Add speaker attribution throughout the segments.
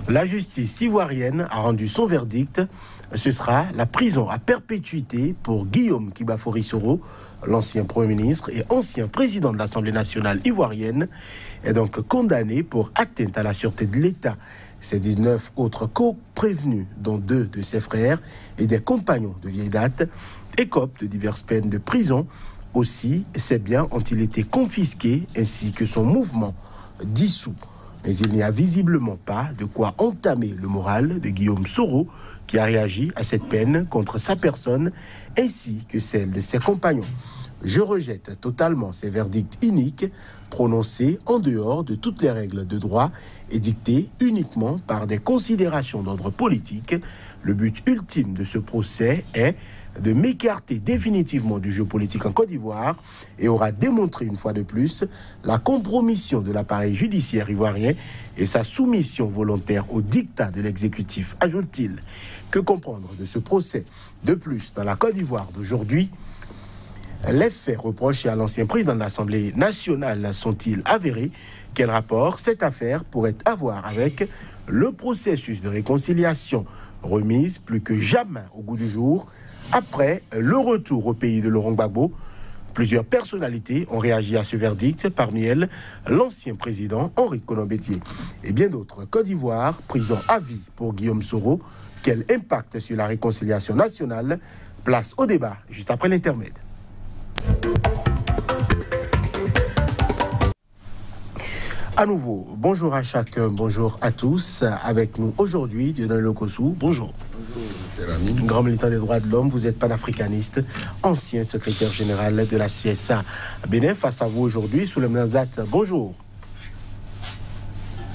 Speaker 1: La justice ivoirienne a rendu son verdict. Ce sera la prison à perpétuité pour Guillaume Kibafori Soro, l'ancien Premier ministre et ancien président de l'Assemblée nationale ivoirienne, est donc condamné pour atteinte à la sûreté de l'État. Ces 19 autres co-prévenus, dont 2 de ses frères et des compagnons de vieille date, écopent de diverses peines de prison. Aussi, ses biens ont-ils été confisqués ainsi que son mouvement dissous. Mais il n'y a visiblement pas de quoi entamer le moral de Guillaume Soro, qui a réagi à cette peine contre sa personne ainsi que celle de ses compagnons. Je rejette totalement ces verdicts iniques prononcés en dehors de toutes les règles de droit et dictés uniquement par des considérations d'ordre politique. Le but ultime de ce procès est de m'écarter définitivement du jeu politique en Côte d'Ivoire et aura démontré une fois de plus la compromission de l'appareil judiciaire ivoirien et sa soumission volontaire au dictat de l'exécutif, ajoute-t-il. Que comprendre de ce procès? De plus, dans la Côte d'Ivoire d'aujourd'hui, les faits reprochés à l'ancien président de l'Assemblée nationale sont-ils avérés? Quel rapport cette affaire pourrait avoir avec le processus de réconciliation remise plus que jamais au goût du jour après le retour au pays de Laurent Gbagbo? Plusieurs personnalités ont réagi à ce verdict, parmi elles l'ancien président Henri Konan-Bédié et bien d'autres. Côte d'Ivoire, prison à vie pour Guillaume Soro. Quel impact sur la réconciliation nationale? Place au débat juste après l'intermède. À nouveau, bonjour à chacun, bonjour à tous. Avec nous aujourd'hui, Dieudonné Lokossou, bonjour. Bonjour, grand militant des droits de l'homme, vous êtes panafricaniste, ancien secrétaire général de la CSA Bénin. Face à vous aujourd'hui, sous le même date, bonjour.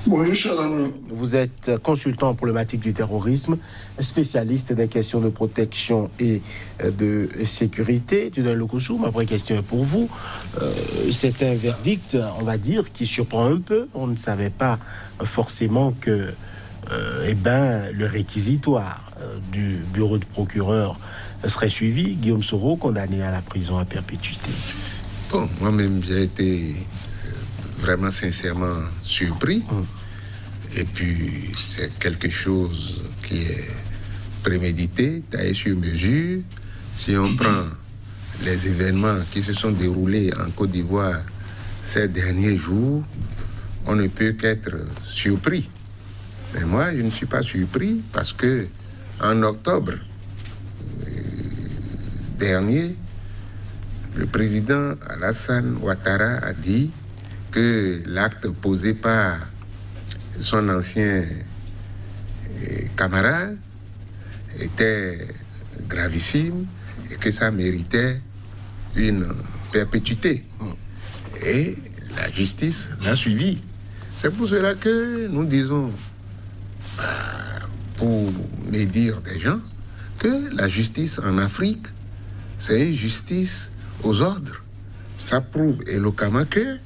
Speaker 2: Bonjour, cher ami.
Speaker 1: Vous êtes consultant en problématique du terrorisme, spécialiste des questions de protection et de sécurité. Dieudonné Lokossou, ma vraie question est pour vous. C'est un verdict, on va dire, qui surprend un peu. On ne savait pas forcément que le réquisitoire du bureau de procureur serait suivi. Guillaume Soro, condamné à la prison à perpétuité.
Speaker 3: Bon, moi-même, j'ai été vraiment sincèrement surpris. Et puis, c'est quelque chose qui est prémédité, taillé sur mesure. Si on prend les événements qui se sont déroulés en Côte d'Ivoire ces derniers jours, on ne peut qu'être surpris. Mais moi, je ne suis pas surpris parce que en octobre dernier, le président Alassane Ouattara a dit que l'acte posé par son ancien camarade était gravissime et que ça méritait une perpétuité. Et la justice l'a suivi. C'est pour cela que nous disons, pour médire des gens, que la justice en Afrique, c'est une justice aux ordres. Ça prouve éloquemment que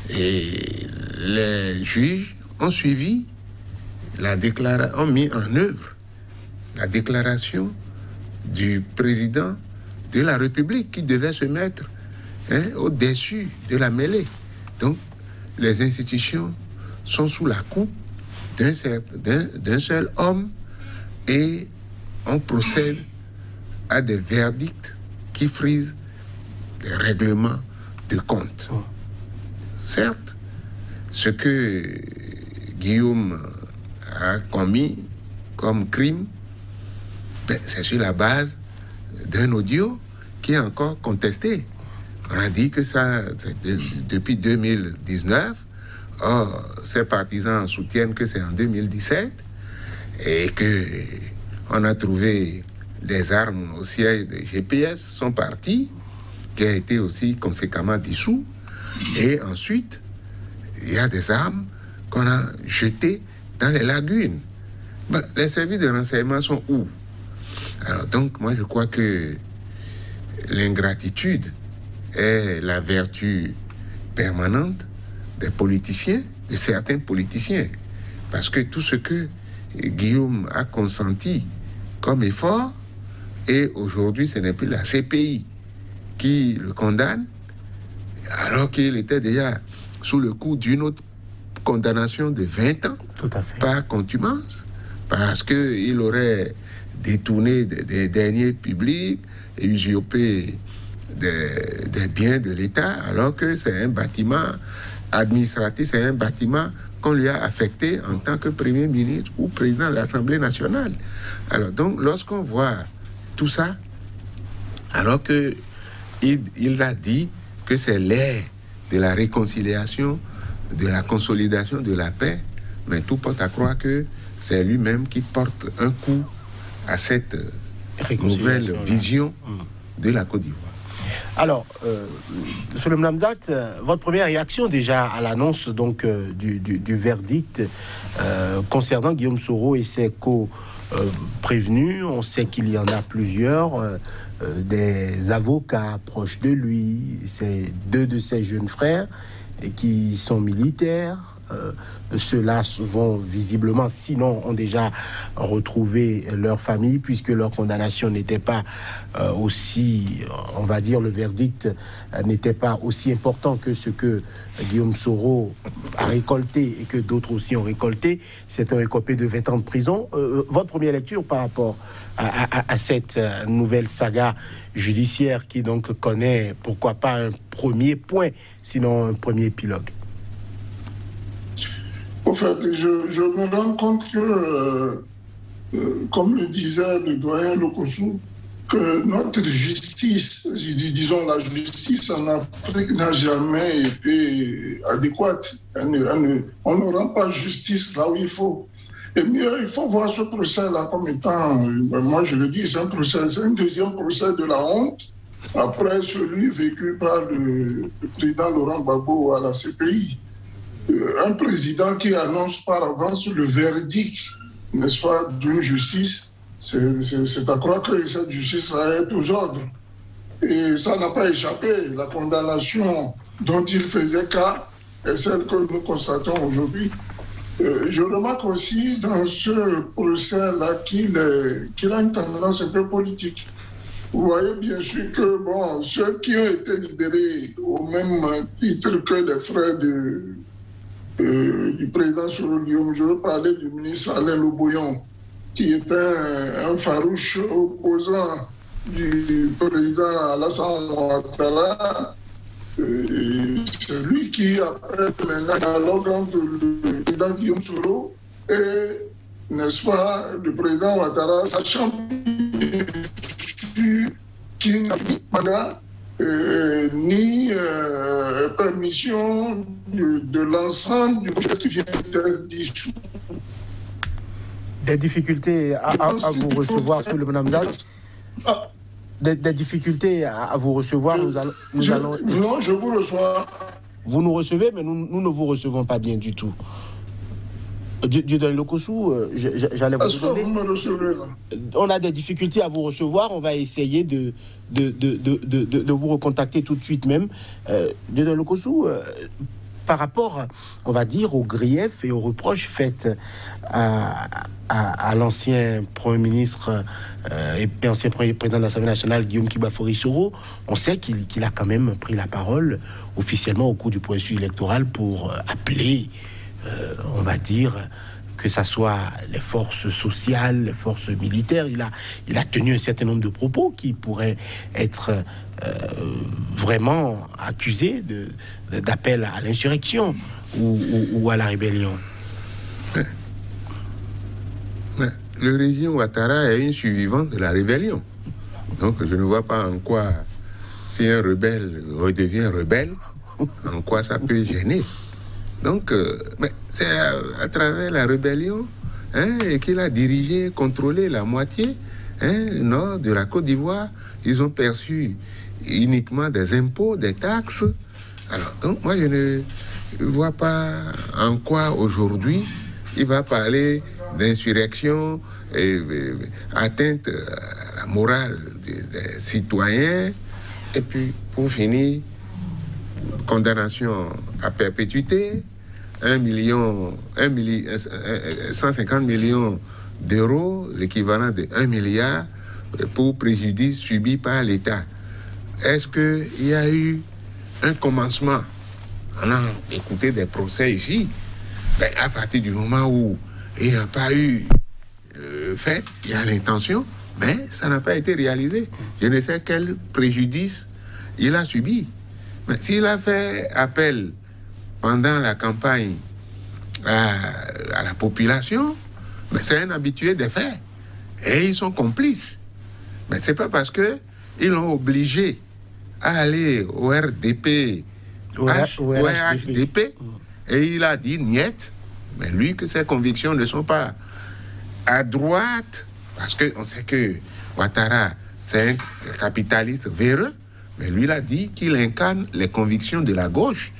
Speaker 3: les juges ont suivi ont mis en œuvre la déclaration du président de la République qui devait se mettre au-dessus de la mêlée. Donc, les institutions sont sous la coupe d'un seul homme et on procède à des verdicts qui frisent des règlements de compte. Certes, ce que Guillaume a commis comme crime, c'est sur la base d'un audio qui est encore contesté. On a dit que ça, depuis 2019, or, ses partisans soutiennent que c'est en 2017 et qu'on a trouvé des armes au siège de GPS, son parti, qui a été aussi conséquemment dissous. Et ensuite, il y a des armes qu'on a jetées dans les lagunes. Les services de renseignement sont où? Alors donc, moi je crois que l'ingratitude est la vertu permanente des politiciens, de certains politiciens. Parce que tout ce que Guillaume a consenti comme effort, et aujourd'hui ce n'est plus la CPI qui le condamne, alors qu'il était déjà sous le coup d'une autre condamnation de 20 ans par contumace, parce qu'il aurait détourné des deniers publics et usurpé des biens de l'État, alors que c'est un bâtiment administratif, c'est un bâtiment qu'on lui a affecté en tant que Premier ministre ou président de l'Assemblée nationale. Alors donc, lorsqu'on voit tout ça, alors qu'il a dit que c'est l'ère de la réconciliation, de la consolidation de la paix, mais tout porte à croire que c'est lui-même qui porte un coup à cette nouvelle vision de la Côte d'Ivoire.
Speaker 1: Alors, M. le Mnamzat, votre première réaction déjà à l'annonce donc du verdict concernant Guillaume Soro et ses co-prévenus, on sait qu'il y en a plusieurs, des avocats proches de lui, c'est 2 de ses jeunes frères qui sont militaires. Ceux-là vont visiblement, sinon, ont déjà retrouvé leur famille, puisque leur condamnation n'était pas aussi, on va dire, le verdict n'était pas aussi important que ce que Guillaume Soro a récolté et que d'autres aussi ont récolté. C'est un écopé de 20 ans de prison. Votre première lecture par rapport à cette nouvelle saga judiciaire qui donc connaît, pourquoi pas, un premier point, sinon un premier épilogue?
Speaker 2: En fait, je me rends compte que, comme le disait le doyen Lokossou, que notre justice, disons la justice en Afrique n'a jamais été adéquate. On ne rend pas justice là où il faut. Et mieux, il faut voir ce procès-là comme étant, moi je le dis, c'est un deuxième procès de la honte, après celui vécu par le président Laurent Gbagbo à la CPI. Un président qui annonce par avance le verdict, n'est-ce pas, d'une justice, c'est à croire que cette justice va être aux ordres. Et ça n'a pas échappé. La condamnation dont il faisait cas est celle que nous constatons aujourd'hui. Je remarque aussi dans ce procès-là qu'il a une tendance un peu politique. Vous voyez bien sûr que bon, ceux qui ont été libérés au même titre que les frères du président Soro Guillaume, je veux parler du ministre Alain Loboyon, qui était un farouche opposant du président Alassane Ouattara. C'est lui qui appelle maintenant un dialogue entre le président Guillaume Soro et, n'est-ce pas, le président Ouattara, sachant qu'il n'a pas ni permission de l'ensemble du procès qui vient d'être dissous.
Speaker 1: Des difficultés à vous recevoir sur le Mnamzat. Des difficultés à vous recevoir. Nous allons...
Speaker 2: Non, je vous reçois.
Speaker 1: Vous nous recevez, mais nous ne vous recevons pas bien du tout. Dieudonné Lokossou, j'allais vous demander.
Speaker 2: Vous me recevez, là.
Speaker 1: On a des difficultés à vous recevoir. On va essayer de vous recontacter tout de suite même. Dieudonné Lokossou, par rapport, on va dire, aux griefs et aux reproches faits à l'ancien Premier ministre et ancien président de l'Assemblée nationale, Guillaume Kibafori Soro, on sait qu'il a quand même pris la parole officiellement au cours du processus électoral pour appeler, on va dire, que ce soit les forces sociales, les forces militaires. Il a tenu un certain nombre de propos qui pourraient être vraiment accusés d'appel à l'insurrection ou à la rébellion.
Speaker 3: Le régime Ouattara est une survivante de la rébellion. Donc je ne vois pas en quoi, si un rebelle redevient rebelle, en quoi ça peut gêner. Donc, c'est à travers la rébellion qu'il a dirigé, contrôlé la moitié nord de la Côte d'Ivoire. Ils ont perçu uniquement des impôts, des taxes. Alors, donc, moi, je ne vois pas en quoi aujourd'hui il va parler d'insurrection et atteinte à la morale des citoyens. Et puis, pour finir, condamnation à perpétuité, 150 millions d'euros, l'équivalent de 1 milliard, pour préjudice subi par l'État. Est-ce qu'il y a eu un commencement? On a écouté des procès ici. Ben, à partir du moment où il n'y a pas eu le fait, il y a l'intention, mais ça n'a pas été réalisé. Je ne sais quel préjudice il a subi. Mais s'il a fait appel pendant la campagne à la population, mais c'est un habitué des faits. Et ils sont complices. Mais c'est pas parce qu'ils l'ont obligé à aller au RDP, au RHDP, et il a dit niet, mais lui que ses convictions ne sont pas à droite, parce qu'on sait que Ouattara, c'est un capitaliste véreux, mais lui, il a dit qu'il incarne les convictions de la gauche.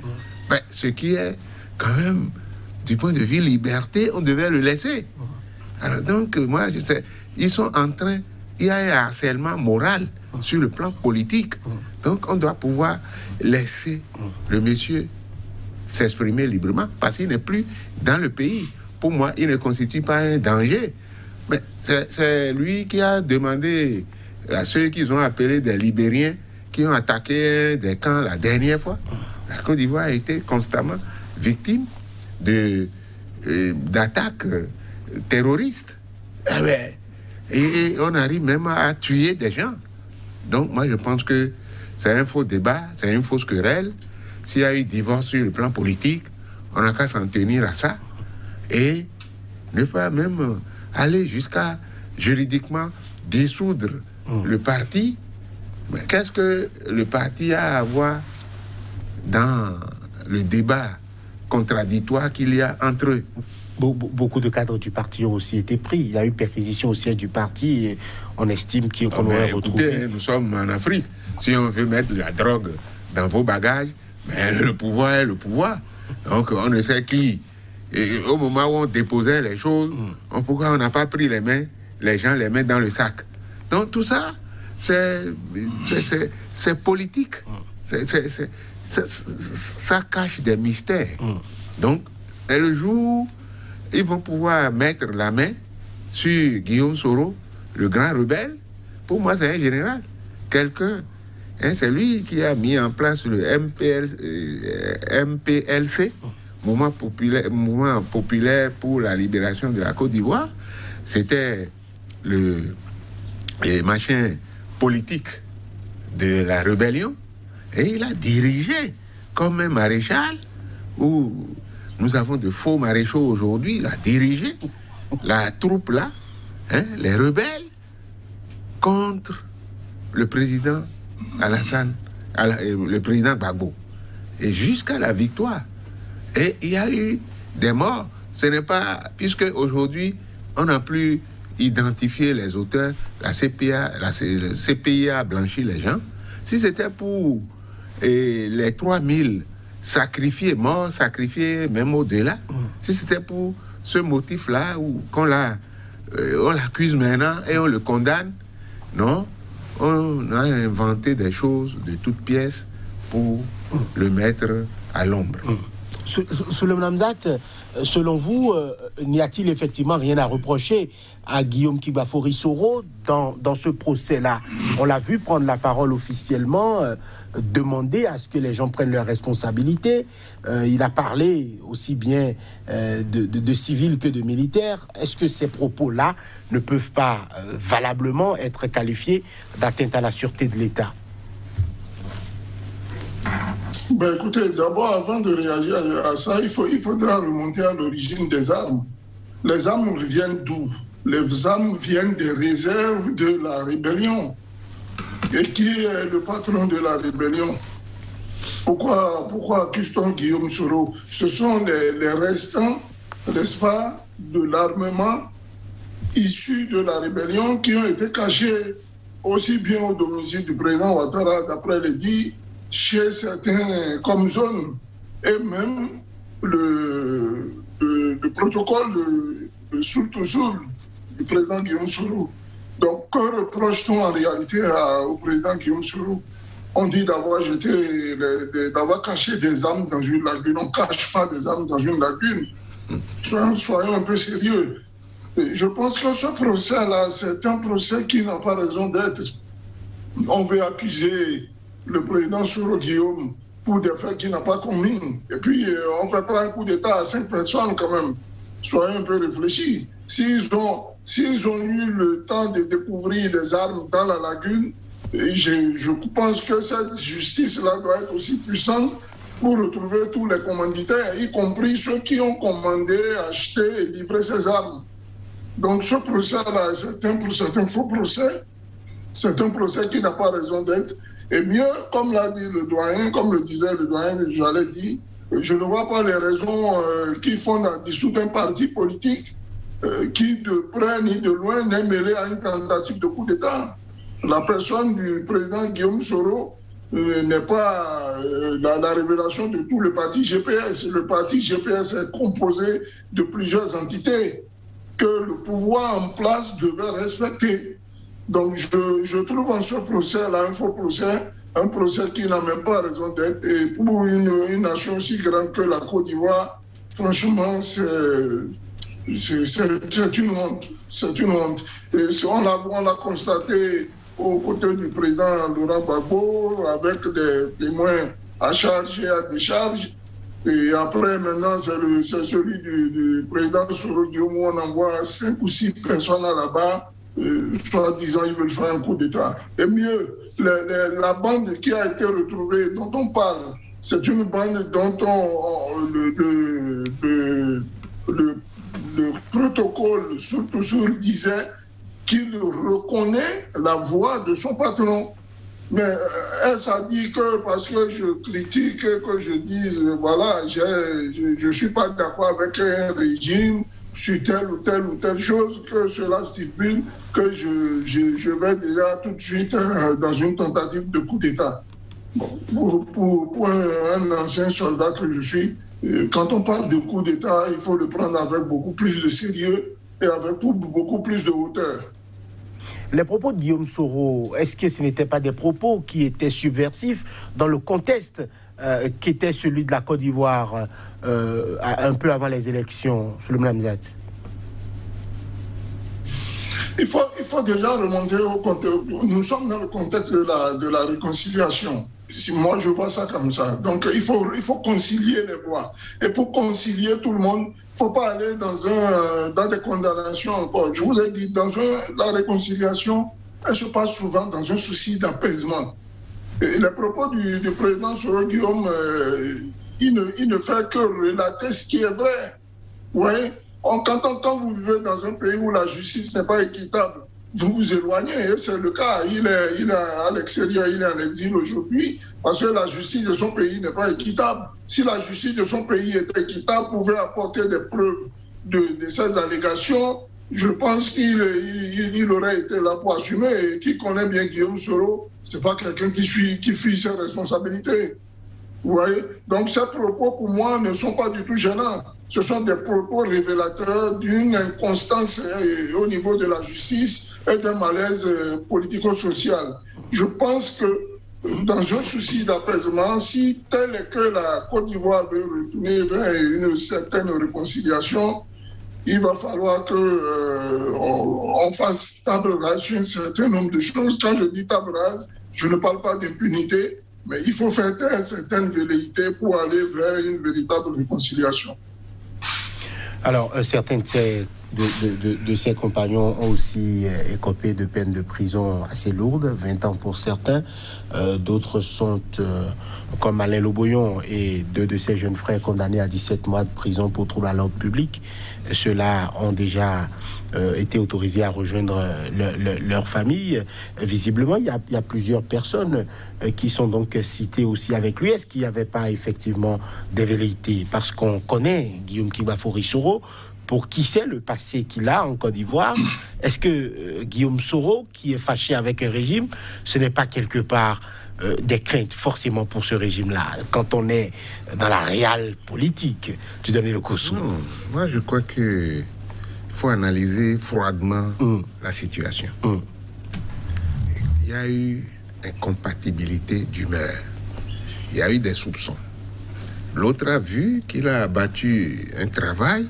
Speaker 3: Ben, ce qui est quand même, du point de vue liberté, on devait le laisser. Alors donc, moi, je sais, ils sont en train, il y a un harcèlement moral sur le plan politique. Donc, on doit pouvoir laisser le monsieur s'exprimer librement, parce qu'il n'est plus dans le pays. Pour moi, il ne constitue pas un danger. Mais c'est lui qui a demandé à ceux qu'ils ont appelés des Libériens, qui ont attaqué des camps la dernière fois. La Côte d'Ivoire a été constamment victime d'attaques terroristes. Et on arrive même à tuer des gens. Donc moi je pense que c'est un faux débat, c'est une fausse querelle. S'il y a eu divorce sur le plan politique, on n'a qu'à s'en tenir à ça. Et ne pas même aller jusqu'à juridiquement dissoudre le parti. Mais qu'est-ce que le parti a à voir dans le débat contradictoire qu'il y a entre eux?
Speaker 1: Beaucoup de cadres du parti ont aussi été pris. Il y a eu perquisition au siège du parti et on estime qu'on aurait retrouvé...
Speaker 3: Écoutez, nous sommes en Afrique. Si on veut mettre de la drogue dans vos bagages, ben, le pouvoir est le pouvoir. Donc on ne sait qui. Et au moment où on déposait les choses, pourquoi on n'a pas pris les gens les mettent dans le sac. Donc tout ça, c'est politique. Ça cache des mystères. Donc, et le jour, ils vont pouvoir mettre la main sur Guillaume Soro, le grand rebelle. Pour moi, c'est un général. Quelqu'un, hein, c'est lui qui a mis en place le MPLC, Mouvement populaire pour la libération de la Côte d'Ivoire. C'était le machin politique de la rébellion. Et il a dirigé comme un maréchal, où nous avons de faux maréchaux aujourd'hui. Il a dirigé la troupe là, hein, les rebelles, contre le président Alassane, le président Gbagbo. Et jusqu'à la victoire. Et il y a eu des morts. Ce n'est pas... Puisque aujourd'hui, on n'a plus identifié les auteurs, le CPI a blanchi les gens. Si c'était pour les 3000 sacrifiés, morts, sacrifiés, même au-delà, si c'était pour ce motif-là, on l'accuse maintenant et on le condamne, non, on a inventé des choses de toutes pièces pour le mettre à l'ombre.
Speaker 1: Souleymane Hamzat, selon vous, n'y a-t-il effectivement rien à reprocher à Guillaume Kibafori Soro dans ce procès-là? On l'a vu prendre la parole officiellement, demander à ce que les gens prennent leurs responsabilités. Il a parlé aussi bien de civils que de militaires. Est-ce que ces propos-là ne peuvent pas valablement être qualifiés d'atteinte à la sûreté de l'État?
Speaker 2: Ben écoutez, d'abord, avant de réagir à ça, il faudra remonter à l'origine des armes. Les armes viennent d'où? Les armes viennent des réserves de la rébellion. Et qui est le patron de la rébellion? Pourquoi accuse-t-on Guillaume Soro? Ce sont les restants, n'est-ce pas, de l'armement issu de la rébellion qui ont été cachés aussi bien au domicile du président Ouattara, d'après les dits, chez certains comme zone, et même le protocole de Soul du président Guillaume Soro. Donc, que reproche-t-on en réalité au président Guillaume Soro? On dit d'avoir caché des armes dans une lagune. On ne cache pas des armes dans une lagune. Soyons un peu sérieux. Et je pense que ce procès-là, c'est un procès qui n'a pas raison d'être. On veut accuser le président Soro Guillaume pour des faits qu'il n'a pas commis. Et puis, on ne fait pas un coup d'État à 5 personnes quand même. Soyez un peu réfléchis. S'ils ont eu le temps de découvrir des armes dans la lagune, je pense que cette justice-là doit être aussi puissante pour retrouver tous les commanditaires, y compris ceux qui ont commandé, acheté et livré ces armes. Donc ce procès-là, c'est un faux procès. C'est un procès qui n'a pas raison d'être. Et mieux, comme l'a dit le doyen, comme le disait le doyen, j'allais dire, je ne vois pas les raisons qui font la dissoute d'un parti politique qui, de près ni de loin, n'est mêlé à une tentative de coup d'État. La personne du président Guillaume Soro n'est pas la révélation de tout le parti GPS. Le parti GPS est composé de plusieurs entités que le pouvoir en place devait respecter. Donc je trouve en ce procès-là un faux procès, un procès qui n'a même pas raison d'être. Et pour une nation aussi grande que la Côte d'Ivoire, franchement, c'est une honte. C'est une honte. Et on l'a constaté aux côtés du président Laurent Gbagbo, avec des témoins à charge et à décharge. Et après, maintenant, c'est celui du président Soro Guillaume où on envoie 5 ou 6 personnes là-bas, soi-disant ils veulent faire un coup d'État. Et mieux, la bande qui a été retrouvée, dont on parle, c'est une bande dont le protocole surtout disait qu'il reconnaît la voix de son patron. Mais est-ce à dire que parce que je critique, que je dise, voilà, je ne suis pas d'accord avec un régime sur telle ou telle chose, que cela stipule que je vais déjà tout de suite dans une tentative de coup d'État. Bon, pour un ancien soldat que je suis, quand on parle de coup d'État, il faut le prendre avec beaucoup plus de sérieux et avec beaucoup plus de hauteur.
Speaker 1: Les propos de Guillaume Soro, est-ce que ce n'étaient pas des propos qui étaient subversifs dans le contexte qui était celui de la Côte d'Ivoire un peu avant les élections, Souleymane Hamzat?
Speaker 2: Il faut déjà remonter au contexte. Nous sommes dans le contexte de la réconciliation. Moi, je vois ça comme ça. Donc, il faut concilier les voix. Et pour concilier tout le monde, il ne faut pas aller dans des condamnations encore. Je vous ai dit, la réconciliation, elle se passe souvent dans un souci d'apaisement. Les propos du président Soro Guillaume, il ne fait que relater ce qui est vrai. Vous voyez, quand vous vivez dans un pays où la justice n'est pas équitable, vous vous éloignez, et c'est le cas. Il est à l'extérieur, il est en exil aujourd'hui, parce que la justice de son pays n'est pas équitable. Si la justice de son pays était équitable, pouvait apporter des preuves de ces allégations, je pense qu'il aurait été là pour assumer. Et qui connaît bien Guillaume Soro, ce n'est pas quelqu'un qui fuit ses responsabilités. Vous voyez? Donc ces propos, pour moi, ne sont pas du tout gênants. Ce sont des propos révélateurs d'une inconstance au niveau de la justice et d'un malaise politico-social. Je pense que dans un souci d'apaisement, si tel est que la Côte d'Ivoire veut retourner vers une certaine réconciliation, il va falloir qu'on fasse table rase sur un certain nombre de choses. Quand je dis table rase, je ne parle pas d'impunité, mais il faut faire taire certaines velléités pour aller vers une véritable réconciliation.
Speaker 1: Alors, certains de ses compagnons ont aussi écopé de peines de prison assez lourdes, 20 ans pour certains. D'autres sont, comme Alain Loboyon et 2 de ses jeunes frères, condamnés à 17 mois de prison pour trouble à l'ordre public. Ceux-là ont déjà été autorisés à rejoindre leur famille. Visiblement, il y a plusieurs personnes qui sont donc citées aussi avec lui. Est-ce qu'il n'y avait pas effectivement des velléités? Parce qu'on connaît Guillaume Kibafori Soro, pour qui c'est le passé qu'il a en Côte d'Ivoire. Est-ce que Guillaume Soro, qui est fâché avec un régime, ce n'est pas quelque part des craintes forcément pour ce régime-là, quand on est dans la réelle politique du donner le Kossou?
Speaker 3: Moi, je crois qu'il faut analyser froidement la situation. Il y a eu incompatibilité d'humeur. Il y a eu des soupçons. L'autre a vu qu'il a abattu un travail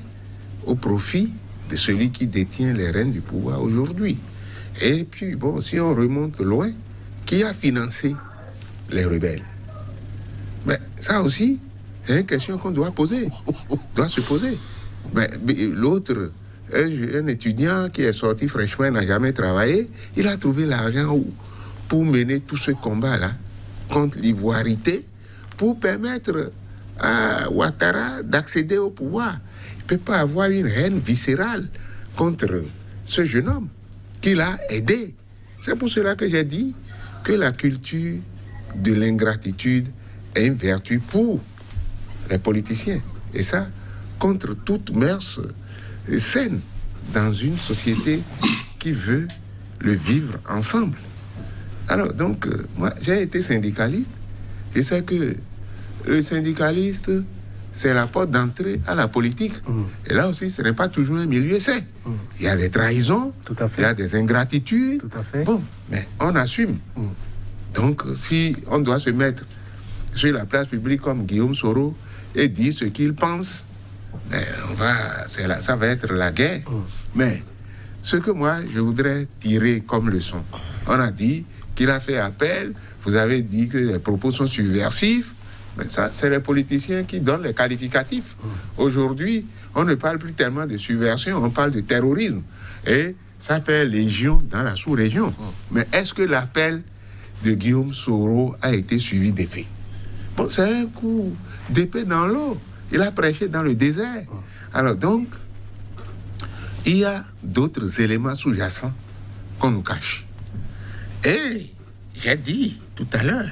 Speaker 3: au profit de celui qui détient les rênes du pouvoir aujourd'hui. Et puis, bon, si on remonte loin, qui a financé les rebelles? Mais ça aussi, c'est une question qu'on doit se poser. Mais l'autre, un étudiant qui est sorti fraîchement, n'a jamais travaillé, il a trouvé l'argent pour mener tout ce combat-là contre l'ivoirité, pour permettre à Ouattara d'accéder au pouvoir. Il ne peut pas avoir une haine viscérale contre ce jeune homme qui l'a aidé. C'est pour cela que j'ai dit que la culture de l'ingratitude est une vertu pour les politiciens. Et ça, contre toute mœurs saine dans une société qui veut le vivre ensemble. Alors, donc, moi, j'ai été syndicaliste. Je sais que le syndicaliste, c'est la porte d'entrée à la politique. Et là aussi, ce n'est pas toujours un milieu sain. Il y a des trahisons, il y a des ingratitudes.
Speaker 1: Tout à fait.
Speaker 3: Bon, mais on assume. Donc, si on doit se mettre sur la place publique comme Guillaume Soro et dire ce qu'il pense, ça va être la guerre. Mais ce que moi, je voudrais tirer comme leçon, on a dit qu'il a fait appel, vous avez dit que les propos sont subversifs, mais ça, c'est les politiciens qui donnent les qualificatifs. Aujourd'hui, on ne parle plus tellement de subversion, on parle de terrorisme. Et ça fait légion dans la sous-région. Mais est-ce que l'appel de Guillaume Soro a été suivi d'effet? Bon, c'est un coup d'épée dans l'eau. Il a prêché dans le désert. Alors donc, il y a d'autres éléments sous-jacents qu'on nous cache. Et j'ai dit tout à l'heure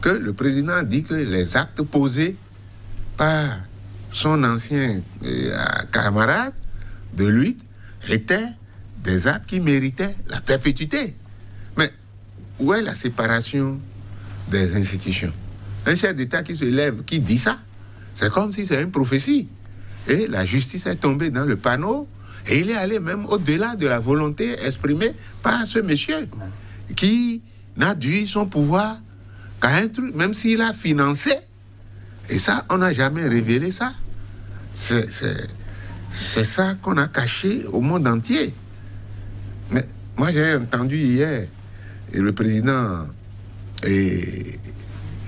Speaker 3: que le président a dit que les actes posés par son ancien camarade de lutte étaient des actes qui méritaient la perpétuité. Mais où est la séparation des institutions? Un chef d'État qui se lève, qui dit ça, c'est comme si c'était une prophétie. Et la justice est tombée dans le panneau et il est allé même au-delà de la volonté exprimée par ce monsieur qui n'a dû son pouvoir qu'à un truc, même s'il a financé. Et ça, on n'a jamais révélé ça. C'est ça qu'on a caché au monde entier. Mais moi, j'ai entendu hier le président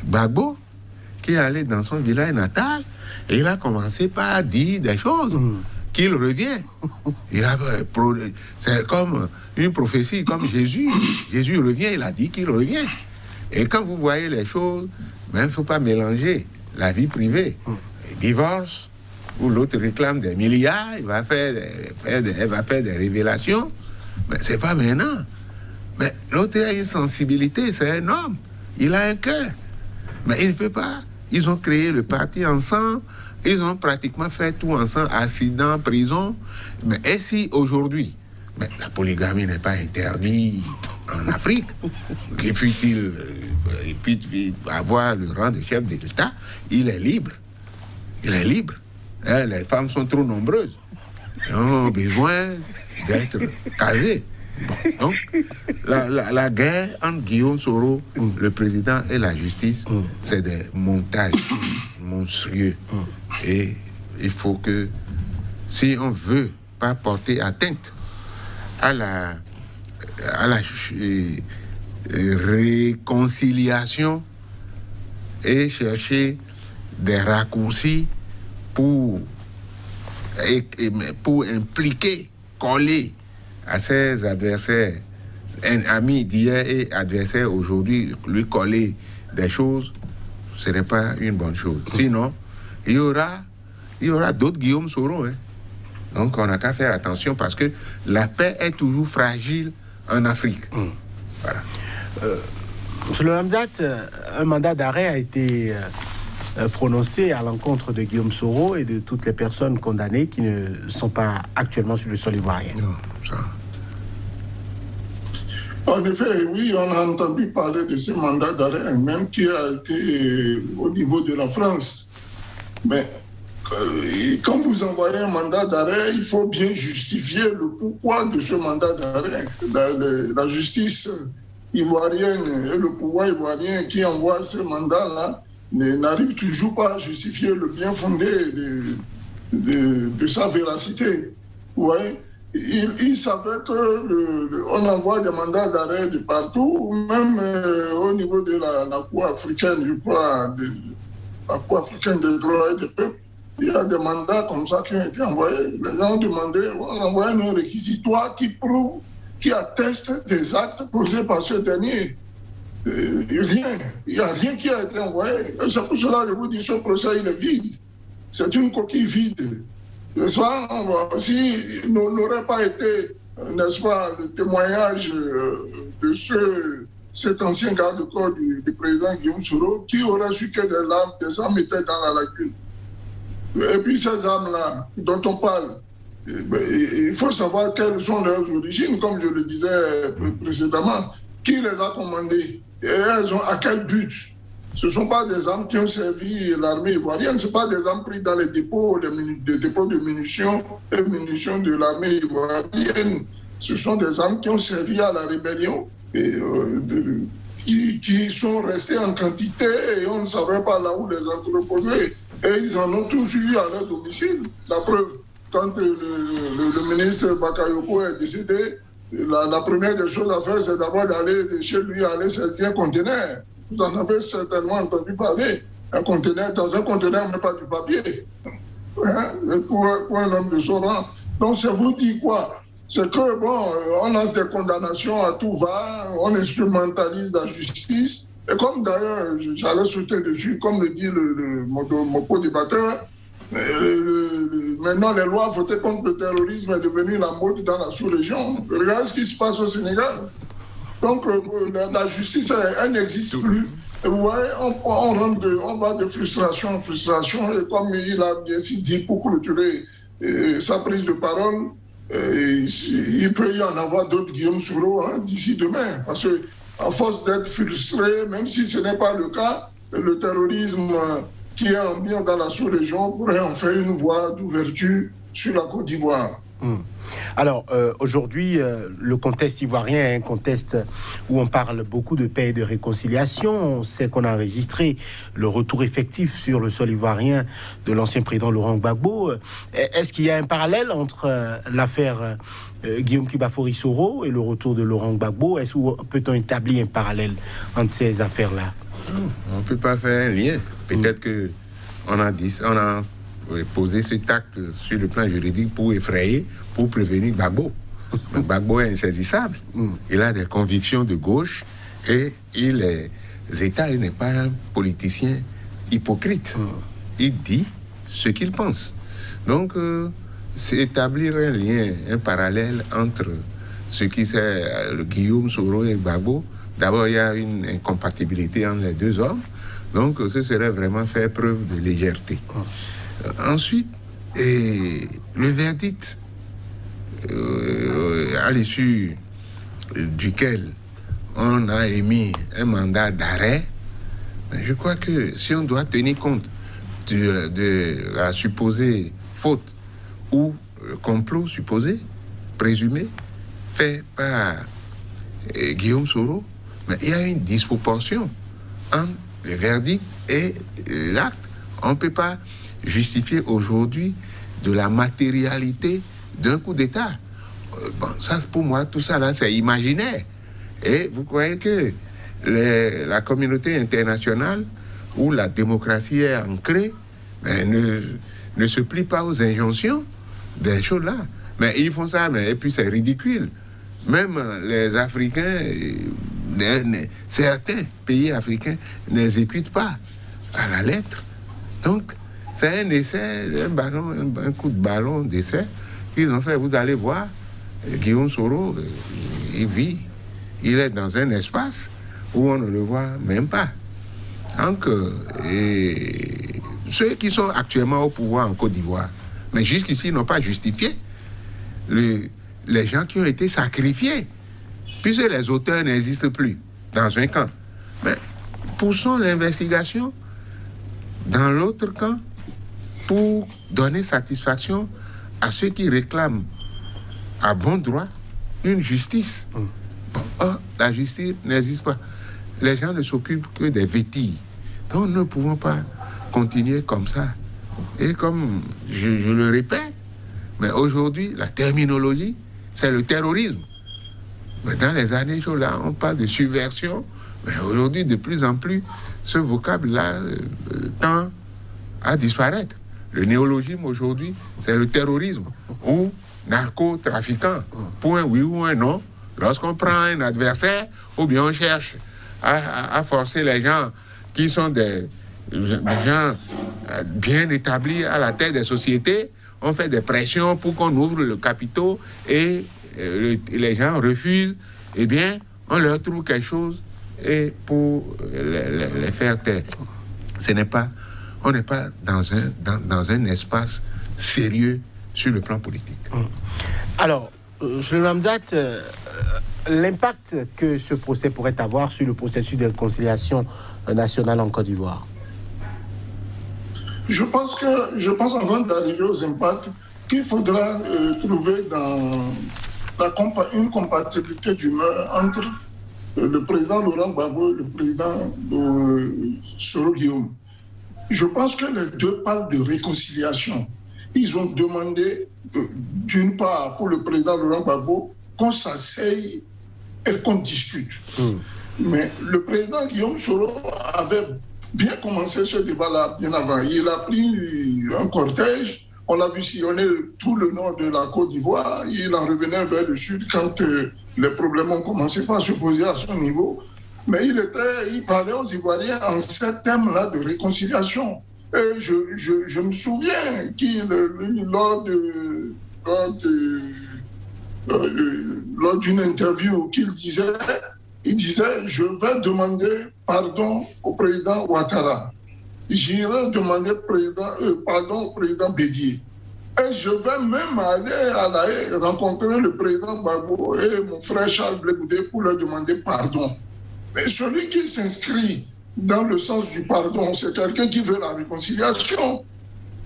Speaker 3: Gbagbo qui est allé dans son village natal et il a commencé par dire des choses. Qu'il revient. C'est comme une prophétie, comme Jésus. Jésus revient, il a dit qu'il revient. Et quand vous voyez les choses, il ne faut pas mélanger la vie privée. Divorce, où l'autre réclame des milliards, elle va faire des révélations. Mais ce n'est pas maintenant. Mais l'autre a une sensibilité, c'est un homme. Il a un cœur. Mais il ne peut pas. Ils ont créé le parti ensemble. Ils ont pratiquement fait tout ensemble, accident, prison. Mais et si aujourd'hui, la polygamie n'est pas interdite en Afrique, qu'il fût-il avoir le rang de chef d'État, il est libre. Il est libre. Les femmes sont trop nombreuses. Elles ont besoin d'être casées. Bon, donc, la guerre entre Guillaume Soro, le président, et la justice, c'est des montages monstrueux. Et il faut que, si on veut pas porter atteinte à la réconciliation et chercher des raccourcis pour impliquer, coller à ses adversaires, amis d'hier et adversaires aujourd'hui, lui coller des choses, ce n'est pas une bonne chose. Sinon, il y aura d'autres Guillaume Soro. Hein. Donc, on n'a qu'à faire attention parce que la paix est toujours fragile en Afrique. Voilà.
Speaker 1: Sur le Lamdat, un mandat d'arrêt a été prononcé à l'encontre de Guillaume Soro et de toutes les personnes condamnées qui ne sont pas actuellement sur le sol ivoirien.
Speaker 3: Non, ça.
Speaker 2: En effet, oui, on a entendu parler de ce mandat d'arrêt, même qui a été au niveau de la France. Mais quand vous envoyez un mandat d'arrêt, il faut bien justifier le pourquoi de ce mandat d'arrêt. La justice ivoirienne et le pouvoir ivoirien qui envoie ce mandat-là n'arrivent toujours pas à justifier le bien fondé de sa véracité. Ouais. Il savait qu'on envoie des mandats d'arrêt de partout, même au niveau de la Cour africaine, je crois, la Cour africaine des droits des peuples, il y a des mandats comme ça qui ont été envoyés. Les gens ont demandé, on a envoyé un réquisitoire qui prouve, qui atteste des actes posés par ce dernier. Rien. Il n'y a rien qui a été envoyé. C'est pour cela que je vous dis, ce procès, il est vide. C'est une coquille vide. Ça, si n'aurait pas été, n'est-ce pas, le témoignage de cet ancien garde-corps du président Guillaume Soro, qui aurait su que des armes étaient dans la lacune. Et puis ces armes-là dont on parle, il faut savoir quelles sont leurs origines, comme je le disais précédemment. Qui les a commandées et elles ont à quel but? Ce ne sont pas des armes qui ont servi l'armée ivoirienne, ce ne sont pas des armes prises dans les dépôts, des dépôts de munitions et munitions de l'armée ivoirienne. Ce sont des armes qui ont servi à la rébellion et qui sont restées en quantité et on ne savait pas là où les entreposer. Et ils en ont tous eu à leur domicile. La preuve, quand le ministre Bakayoko est décédé, la première des choses à faire, c'est d'abord d'aller chez lui, aller saisir un conteneur. Vous en avez certainement entendu parler. Dans un conteneur, mais pas du papier. Hein? Pour un homme de son rang. Donc, ça vous dit quoi? C'est que, bon, on lance des condamnations à tout va, on instrumentalise la justice. Et comme d'ailleurs, j'allais sauter dessus, comme le dit mon co-débatteur, maintenant les lois votées contre le terrorisme est devenue la mode dans la sous-région. Regardez ce qui se passe au Sénégal. Donc la justice, elle n'existe plus. Et vous voyez, on va de frustration en frustration. Et comme il a bien dit pour clôturer sa prise de parole, il peut y en avoir d'autres Guillaume Soro d'ici demain. Parce que à force d'être frustré, même si ce n'est pas le cas, le terrorisme qui est ambiant dans la sous-région pourrait en faire une voie d'ouverture sur la Côte d'Ivoire.
Speaker 1: Alors, aujourd'hui, le contexte ivoirien est un contexte où on parle beaucoup de paix et de réconciliation. On sait qu'on a enregistré le retour effectif sur le sol ivoirien de l'ancien président Laurent Gbagbo. Est-ce qu'il y a un parallèle entre l'affaire Guillaume Kibafori Soro et le retour de Laurent Gbagbo? Est-ce que peut-on établir un parallèle entre ces affaires-là?
Speaker 3: On ne peut pas faire un lien. Peut-être qu'on a posé cet acte sur le plan juridique pour effrayer, pour prévenir Gbagbo. Mais Gbagbo est insaisissable. Il a des convictions de gauche et il n'est pas un politicien hypocrite. Il dit ce qu'il pense. Donc, c'est établir un lien, un parallèle entre ce qui c'est le Guillaume Soro et Gbagbo. D'abord, il y a une incompatibilité entre les deux hommes. Donc, ce serait vraiment faire preuve de légèreté. Ensuite, le verdict à l'issue duquel on a émis un mandat d'arrêt, je crois que si on doit tenir compte de la supposée faute ou le complot supposé, présumé, fait par Guillaume Soro, mais il y a une disproportion entre le verdict et l'acte. On ne peut pas justifier aujourd'hui de la matérialité d'un coup d'État. Bon, ça, pour moi, tout ça là, c'est imaginaire. Et vous croyez que la communauté internationale, où la démocratie est ancrée, ne se plie pas aux injonctions des choses là. Mais ils font ça, et puis c'est ridicule. Même les Africains, certains pays africains n'exécutent pas à la lettre. Donc, c'est un essai, un coup de ballon d'essai qu'ils ont fait. Vous allez voir, Guillaume Soro, il vit, il est dans un espace où on ne le voit même pas. Donc, ceux qui sont actuellement au pouvoir en Côte d'Ivoire, mais jusqu'ici n'ont pas justifié les gens qui ont été sacrifiés, puisque les auteurs n'existent plus dans un camp. Mais poussons l'investigation dans l'autre camp pour donner satisfaction à ceux qui réclament à bon droit une justice. Bon, la justice n'existe pas. Les gens ne s'occupent que des vétilles. Donc nous ne pouvons pas continuer comme ça. Et comme je le répète, mais aujourd'hui, la terminologie, c'est le terrorisme. Mais dans les années là, on parle de subversion Mais aujourd'hui, de plus en plus, ce vocable-là tend à disparaître. Le néologisme aujourd'hui, c'est le terrorisme ou narcotrafiquant. Pour un oui ou un non, lorsqu'on prend un adversaire, ou bien on cherche à forcer les gens qui sont des gens bien établis à la tête des sociétés, on fait des pressions pour qu'on ouvre le capitaux et les gens refusent, eh bien, on leur trouve quelque chose et pour les faire taire. On n'est pas dans un espace sérieux sur le plan politique.
Speaker 1: Alors, je Ramzat, l'impact que ce procès pourrait avoir sur le processus de réconciliation nationale en Côte d'Ivoire?
Speaker 2: Je pense avant d'arriver aux impacts, qu'il faudra trouver dans une compatibilité d'humeur entre le président Laurent Gbagbo et le président Soro Guillaume. Je pense que les deux parlent de réconciliation. Ils ont demandé, d'une part, pour le président Laurent Gbagbo, qu'on s'asseye et qu'on discute. Mais le président Guillaume Soro avait bien commencé ce débat-là bien avant. Il a pris un cortège, on l'a vu sillonner tout le nord de la Côte d'Ivoire, il en revenait vers le sud quand les problèmes ont commencé à se poser à son niveau. Mais il parlait aux Ivoiriens en ces thèmes-là de réconciliation. Et je me souviens lors d'une interview qu'il disait, je vais demander pardon au président Ouattara. J'irai demander pardon au président Bédié. Et je vais même aller à La Haye rencontrer le président Gbagbo et mon frère Charles Blé Goudé pour leur demander pardon. Mais celui qui s'inscrit dans le sens du pardon, c'est quelqu'un qui veut la réconciliation.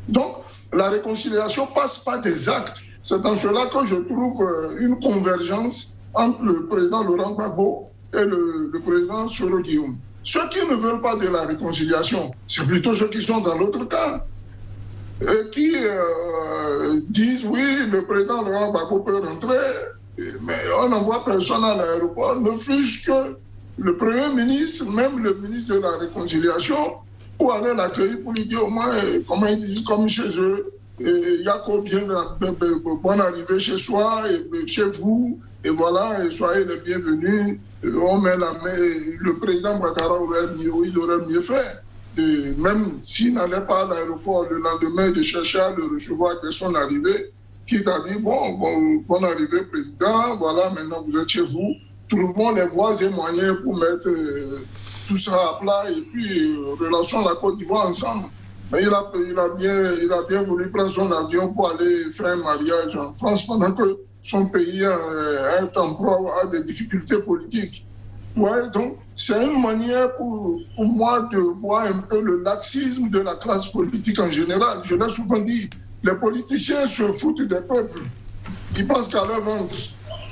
Speaker 2: Donc, la réconciliation passe par des actes. C'est en cela que je trouve une convergence entre le président Laurent Gbagbo et le président Soro Guillaume. Ceux qui ne veulent pas de la réconciliation, c'est plutôt ceux qui sont dans l'autre cas, qui disent oui, le président Laurent Gbagbo peut rentrer, mais on n'envoie personne à l'aéroport, ne fût-ce que le Premier ministre, même le ministre de la Réconciliation, pour aller l'accueillir, pour lui dire au moins, comment ils disent, comme chez eux, Yako, bonne arrivée chez soi, et chez vous, et voilà, et soyez les bienvenus. On met la main, le président Ouattara il aurait mieux fait, même s'il n'allait pas à l'aéroport le lendemain, de chercher à le recevoir dès son arrivée, qui t'a dit, bonne arrivée, président, voilà, maintenant vous êtes chez vous. Trouvons les voies et moyens pour mettre tout ça à plat et puis relançons la Côte d'Ivoire ensemble. Mais il a bien voulu prendre son avion pour aller faire un mariage en France pendant que son pays est en proie à des difficultés politiques. Ouais, donc, c'est une manière pour moi de voir un peu le laxisme de la classe politique en général. Je l'ai souvent dit, les politiciens se foutent des peuples. Ils pensent qu'à leur ventre.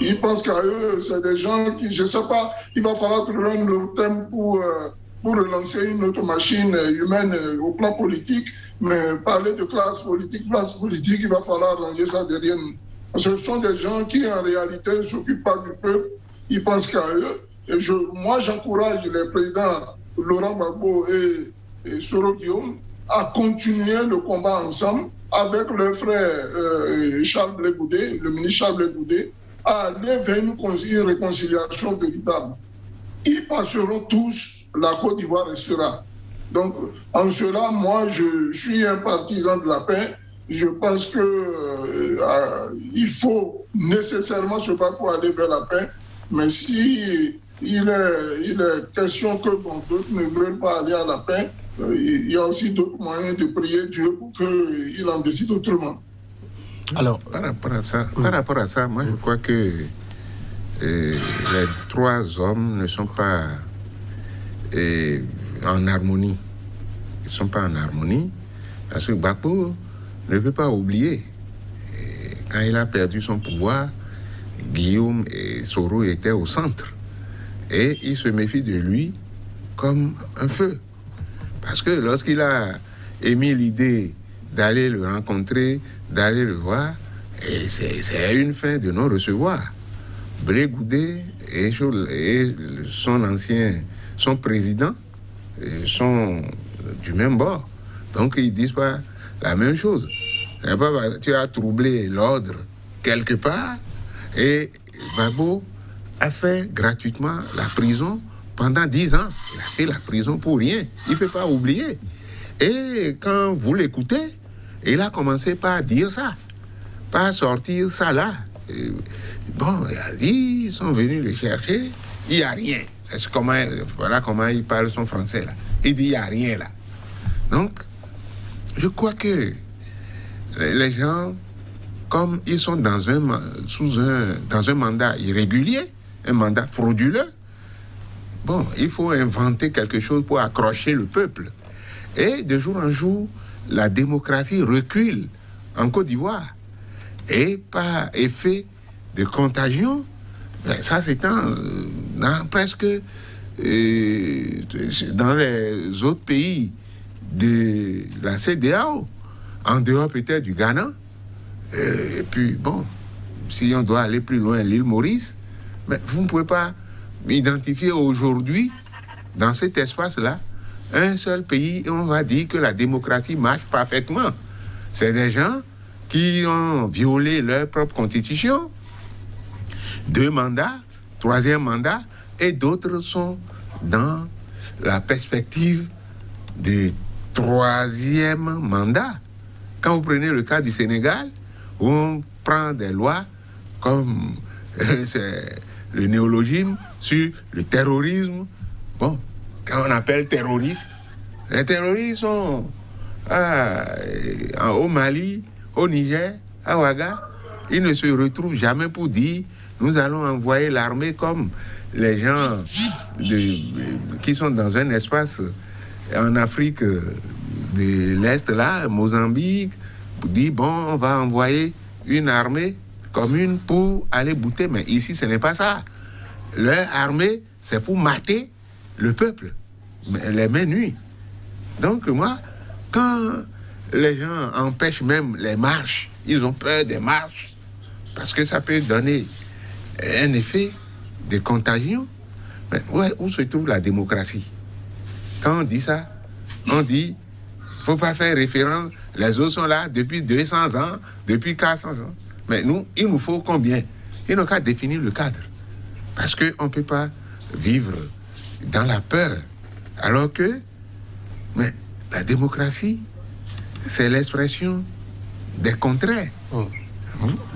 Speaker 2: Ils pensent qu'à eux, c'est des gens qui, je ne sais pas, il va falloir trouver un autre thème pour relancer une autre machine humaine au plan politique, mais parler de classe politique, il va falloir ranger ça derrière nous. Ce sont des gens qui, en réalité, ne s'occupent pas du peuple, ils pensent qu'à eux. Et moi, j'encourage les présidents Laurent Gbagbo et Soro Guillaume à continuer le combat ensemble avec leur frère Charles Blé Goudé, le ministre Charles Blé Goudé, à aller vers une réconciliation véritable. Ils passeront tous, la Côte d'Ivoire restera. Donc, en cela, moi, je suis un partisan de la paix. Je pense qu'il faut nécessairement se battre pour aller vers la paix. Mais si il est question que d'autres ne veulent pas aller à la paix, il y a aussi d'autres moyens de prier Dieu pour qu'il en décide autrement.
Speaker 3: Alors, par rapport à ça, moi je crois que les trois hommes ne sont pas en harmonie. Ils ne sont pas en harmonie parce que Gbagbo ne peut pas oublier. Quand il a perdu son pouvoir, Guillaume et Soro étaient au centre. Et il se méfie de lui comme un feu. Parce que lorsqu'il a émis l'idée d'aller le rencontrer, d'aller le voir, et c'est une fin de non-recevoir. Blé Goudé et son ancien son président sont du même bord. Donc, ils ne disent pas la même chose. Tu as troublé l'ordre quelque part et Gbagbo a fait gratuitement la prison pendant 10 ans. Il a fait la prison pour rien. Il ne peut pas oublier. Et quand vous l'écoutez, il a commencé par dire ça, par sortir ça là. Et bon, il a dit, ils sont venus le chercher, il n'y a rien. Voilà comment il parle son français là. Il dit, il n'y a rien là. Donc, je crois que les gens, comme ils sont dans un mandat irrégulier, un mandat frauduleux, bon, il faut inventer quelque chose pour accrocher le peuple. Et de jour en jour, la démocratie recule en Côte d'Ivoire. Et par effet de contagion, ça s'étend presque dans les autres pays de la CEDEAO, en dehors peut-être du Ghana. Et puis, bon, si on doit aller plus loin, l'île Maurice, mais vous ne pouvez pas identifier aujourd'hui, dans cet espace-là, un seul pays et on va dire que la démocratie marche parfaitement. C'est des gens qui ont violé leur propre constitution, 2 mandats, 3e mandat, et d'autres sont dans la perspective du 3e mandat. Quand vous prenez le cas du Sénégal, où on prend des lois comme c'est le néologisme sur le terrorisme, bon, quand on appelle terroristes, les terroristes sont au Mali, au Niger, à Ouaga, ils ne se retrouvent jamais pour dire nous allons envoyer l'armée comme les gens qui sont dans un espace en Afrique de l'Est, là, Mozambique, pour dire bon, on va envoyer une armée commune pour aller bouter. Mais ici, ce n'est pas ça. Leur armée, c'est pour mater le peuple, les mains nues. Donc moi, quand les gens empêchent même les marches, ils ont peur des marches, parce que ça peut donner un effet de contagion. Mais ouais, où se trouve la démocratie? Quand on dit ça, on dit, il ne faut pas faire référence, les autres sont là depuis 200 ans, depuis 400 ans. Mais nous, il nous faut combien? Il n'y a qu'à définir le cadre. Parce qu'on ne peut pas vivre dans la peur. Alors que, mais la démocratie, c'est l'expression des contraires.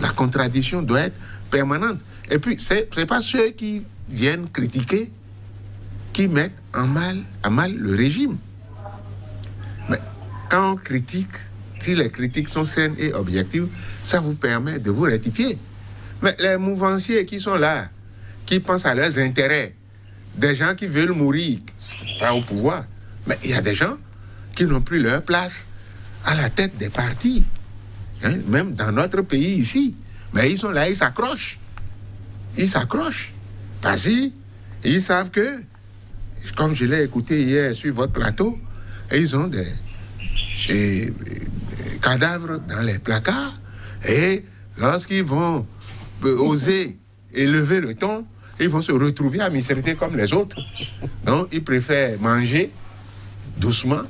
Speaker 3: La contradiction doit être permanente. Et puis, ce n'est pas ceux qui viennent critiquer qui mettent à mal le régime. Mais quand on critique, si les critiques sont saines et objectives, ça vous permet de vous rectifier. Mais les mouvanciers qui sont là, qui pensent à leurs intérêts, des gens qui veulent mourir, pas au pouvoir, mais il y a des gens qui n'ont plus leur place à la tête des partis, hein, même dans notre pays ici. Mais ils sont là, ils s'accrochent. Ils s'accrochent. Parce qu'ils savent que, comme je l'ai écouté hier sur votre plateau, ils ont des cadavres dans les placards. Et lorsqu'ils vont oser élever le ton, ils vont se retrouver à misériter comme les autres. Donc, ils préfèrent manger doucement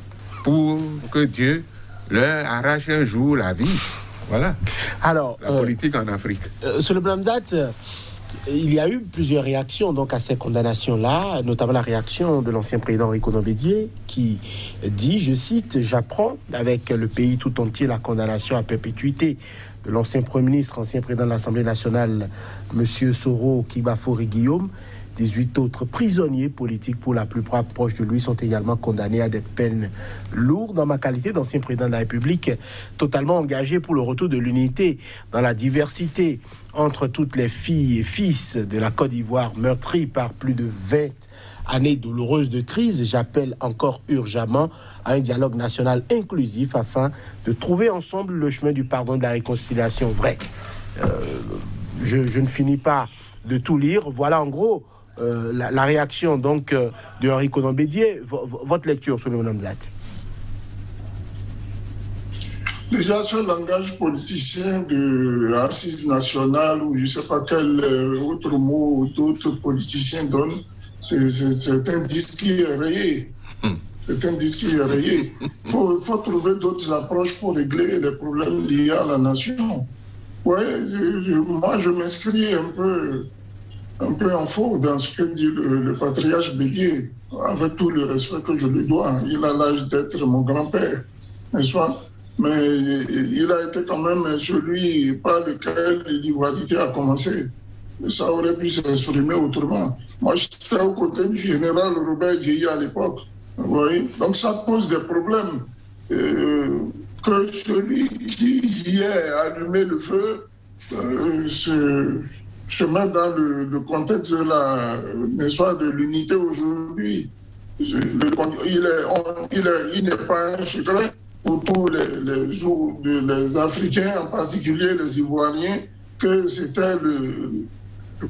Speaker 3: pour que Dieu leur arrache un jour la vie. Voilà.
Speaker 1: Alors,
Speaker 3: la politique en Afrique.
Speaker 1: Sur le plan de date, il y a eu plusieurs réactions donc, à ces condamnations-là, notamment la réaction de l'ancien président Henri Konan Bédié qui dit, je cite, « J'apprends avec le pays tout entier la condamnation à perpétuité de l'ancien Premier ministre, ancien président de l'Assemblée nationale, M. Soro Kibafori Guillaume. 18 autres prisonniers politiques, pour la plupart proches de lui, sont également condamnés à des peines lourdes. Dans ma qualité d'ancien président de la République, totalement engagé pour le retour de l'unité dans la diversité entre toutes les filles et fils de la Côte d'Ivoire meurtris par plus de 20 années douloureuses de crise, j'appelle encore urgemment à un dialogue national inclusif afin de trouver ensemble le chemin du pardon et de la réconciliation vraie. Je ne finis pas de tout lire. Voilà en gros la réaction donc de Henri Konan Bédié. Votre lecture sur le bonhomme date.
Speaker 2: Déjà, ce langage politicien de l'Assise nationale, ou je ne sais pas quel autre mot d'autres politiciens donnent, C'est un disque qui est rayé. C'est un disque qui est rayé. Il faut trouver d'autres approches pour régler les problèmes liés à la nation. Ouais, moi, je m'inscris un peu en faux dans ce que dit le patriarche Bédié, avec tout le respect que je lui dois. Il a l'âge d'être mon grand-père, n'est-ce pas? Mais il a été quand même celui par lequel l'ivoirité a commencé. Ça aurait pu s'exprimer autrement. Moi, j'étais aux côtés du général Robert Djeyi à l'époque. Vous voyez? Donc ça pose des problèmes. Que celui qui y est allumé le feu se met dans le contexte de n'est-ce pas, de l'unité aujourd'hui. Il n'est pas un secret pour tous les Africains, en particulier les Ivoiriens, que c'était le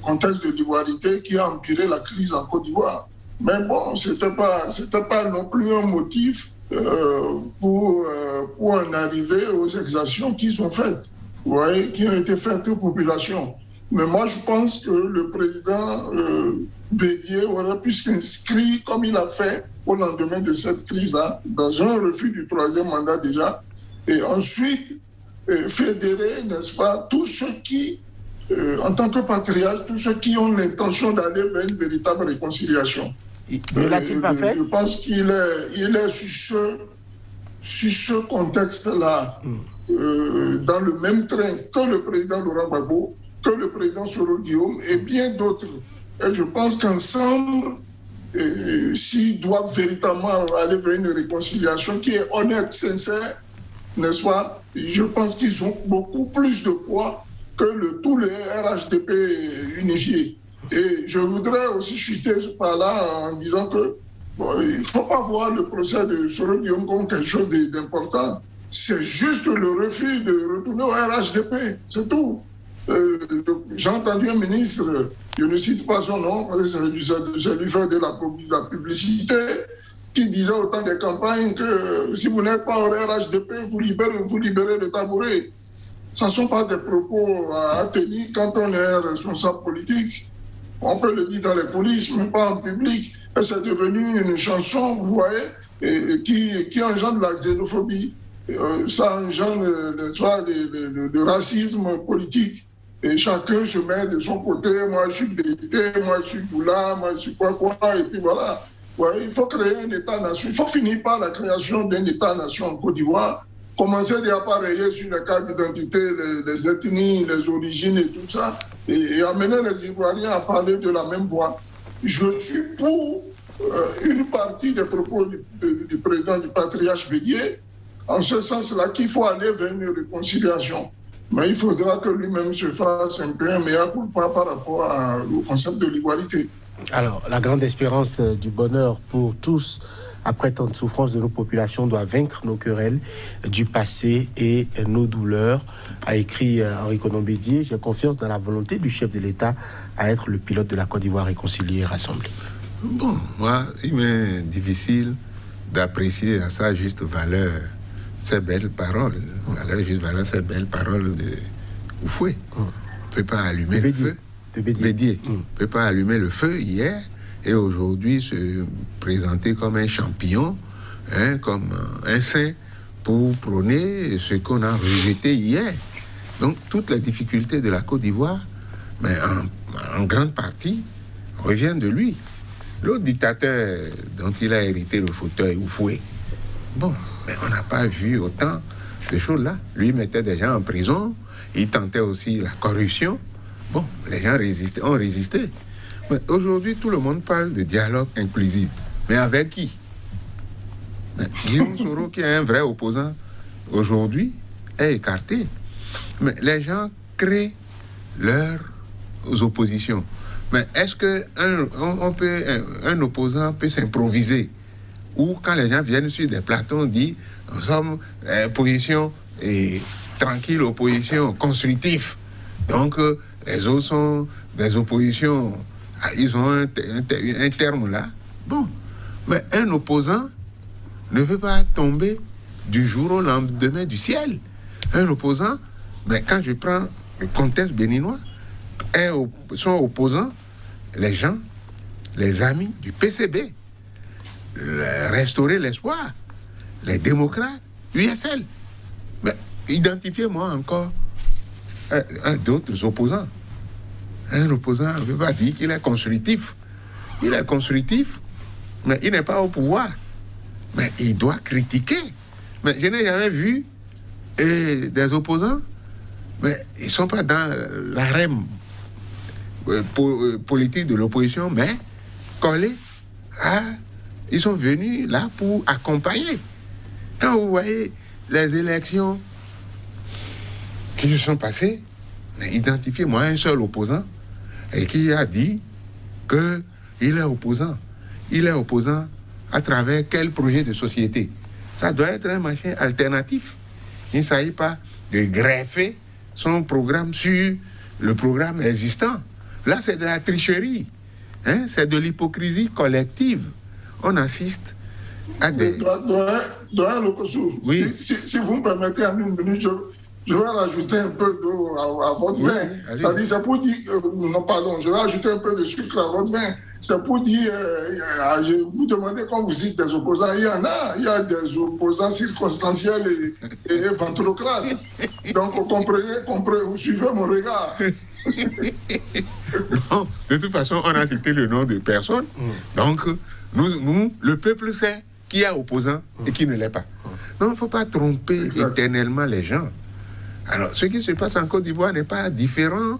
Speaker 2: contexte de l'ivoirité qui a empiré la crise en Côte d'Ivoire. Mais bon, c'était pas non plus un motif pour en arriver aux exactions qui sont faites, vous voyez, qui ont été faites aux populations. Mais moi, je pense que le président Bédié aurait pu s'inscrire, comme il a fait au lendemain de cette crise-là, dans un refus du 3e mandat déjà, et ensuite fédérer, n'est-ce pas, tous ceux qui, en tant que patriarche, tous ceux qui ont l'intention d'aller vers une véritable réconciliation.
Speaker 1: Ne l'a-t-il pas fait?
Speaker 2: Je pense qu'il est sur ce contexte-là, dans le même train que le président Laurent Gbagbo, que le président Soro Guillaume et bien d'autres. Et je pense qu'ensemble, s'ils doivent véritablement aller vers une réconciliation qui est honnête, sincère, n'est-ce pas, je pense qu'ils ont beaucoup plus de poids que tous les RHDP unifiés. Et je voudrais aussi chuter par là en disant que il ne faut pas voir le procès de Soro Guillaume comme quelque chose d'important. C'est juste le refus de retourner au RHDP, c'est tout. J'ai entendu un ministre, je ne cite pas son nom, parce que c'est lui faire de la publicité, qui disait au temps des campagnes que si vous n'êtes pas au RHDP, vous libérez le tabouret. Ce ne sont pas des propos à tenir quand on est un responsable politique. On peut le dire dans les polices, mais pas en public. Et c'est devenu une chanson, vous voyez, qui engendre la xénophobie. Ça engendre le racisme politique. Et chacun se met de son côté. Moi, je suis député, moi, je suis Doula, moi, je suis quoi, et puis voilà. Ouais, il faut créer un État-nation. Il faut finir par la création d'un État-nation en Côte d'Ivoire. Commencer déjà par rayer sur les cartes d'identité, les ethnies, les origines et tout ça, et amener les Ivoiriens à parler de la même voix. Je suis pour une partie des propos du président du patriarche Bédié, en ce sens-là qu'il faut aller vers une réconciliation. Mais il faudra que lui-même se fasse un peu un mea culpa par rapport au concept de l'igualité.
Speaker 1: Alors, la grande espérance du bonheur pour tous, après tant de souffrances de nos populations, doit vaincre nos querelles du passé et nos douleurs, a écrit Henri Konan Bédié. J'ai confiance dans la volonté du chef de l'État à être le pilote de la Côte d'Ivoire réconciliée et rassemblée.
Speaker 3: Bon, moi, il m'est difficile d'apprécier à sa juste valeur ces belles paroles. Ces belles paroles de Oufoué. On ne peut pas allumer le feu. Bédié. On ne peut pas allumer le feu hier et aujourd'hui se présenter comme un champion, comme un saint pour prôner ce qu'on a rejeté hier. Donc toutes les difficultés de la Côte d'Ivoire, mais en grande partie, reviennent de lui. L'autre dictateur dont il a hérité le fauteuil, Oufoué, bon, mais on n'a pas vu autant de choses là. Lui mettait des gens en prison, il tentait aussi la corruption. Bon, les gens ont résisté. Mais aujourd'hui, tout le monde parle de dialogue inclusif. Mais avec qui? Guillaume Soro, qui est un vrai opposant, aujourd'hui, est écarté. Mais les gens créent leurs oppositions. Mais est-ce qu'un opposant peut s'improviser? Ou quand les gens viennent sur des plateaux, on dit nous sommes opposition tranquille, opposition constructive. Donc les autres sont des oppositions, ils ont un terme là. Bon, mais un opposant ne peut pas tomber du jour au lendemain du ciel. Un opposant, mais quand je prends le contexte béninois, sont opposants, les gens les amis du PCB, Restaurer l'Espoir, les démocrates, USL. Mais identifiez-moi encore d'autres opposants. Un opposant ne veut pas dire qu'il est constructif. Il est constructif, mais il n'est pas au pouvoir. Mais il doit critiquer. Mais je n'ai jamais vu des opposants, mais ils ne sont pas dans l'arème politique de l'opposition, mais collés à... Ils sont venus là pour accompagner. Quand vous voyez les élections qui se sont passées, identifiez-moi un seul opposant et qui a dit qu'il est opposant. Il est opposant à travers quel projet de société? Ça doit être un machin alternatif. Il ne s'agit pas de greffer son programme sur le programme existant. Là, c'est de la tricherie. Hein? C'est de l'hypocrisie collective. On assiste à des...
Speaker 2: Doyen Lokossou,
Speaker 3: oui.
Speaker 2: Si vous me permettez en une minute, je vais rajouter un peu d'eau à votre vin. C'est-à-dire, c'est pour dire... non, pardon, je vais ajouter un peu de sucre à votre vin. C'est pour dire... je vous demandez, quand vous dites des opposants, il y en a. Il y a des opposants circonstanciels et ventrocrates. Donc, vous comprenez, vous suivez mon regard.
Speaker 3: Non, de toute façon, on a cité le nom de personne. Donc... Nous, le peuple sait qui est opposant et qui ne l'est pas. Donc, il ne faut pas tromper éternellement les gens. Alors, ce qui se passe en Côte d'Ivoire n'est pas différent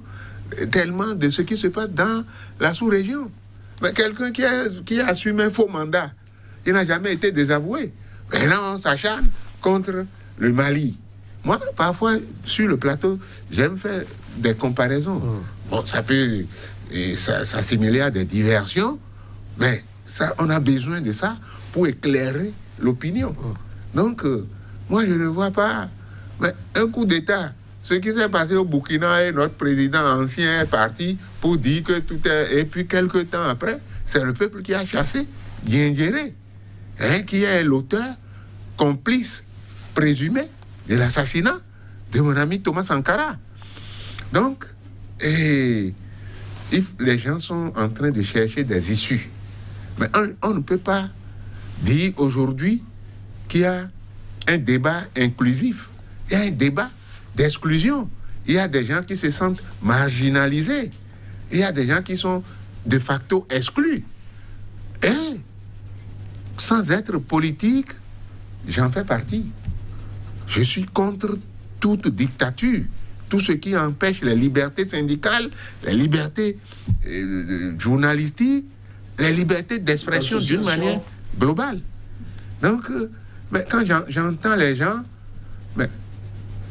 Speaker 3: tellement de ce qui se passe dans la sous-région. Mais quelqu'un qui a assumé un faux mandat, il n'a jamais été désavoué. Maintenant, on s'acharne contre le Mali. Moi, parfois, sur le plateau, j'aime faire des comparaisons. Bon, ça peut s'assimiler à des diversions, mais... Ça, on a besoin de ça pour éclairer l'opinion. Donc, moi, je ne vois pas... Mais un coup d'État, ce qui s'est passé au Burkina, et notre président ancien est parti pour dire que tout est... Et puis, quelques temps après, c'est le peuple qui a chassé Diendéré, qui est l'auteur complice présumé de l'assassinat de mon ami Thomas Sankara. Donc, les gens sont en train de chercher des issues. Mais on ne peut pas dire aujourd'hui qu'il y a un débat inclusif. Il y a un débat d'exclusion. Il y a des gens qui se sentent marginalisés. Il y a des gens qui sont de facto exclus. Et sans être politique, j'en fais partie. Je suis contre toute dictature. Tout ce qui empêche les libertés syndicales, les libertés journalistiques, les libertés d'expression d'une manière globale. Donc, mais quand j'entends les gens, mais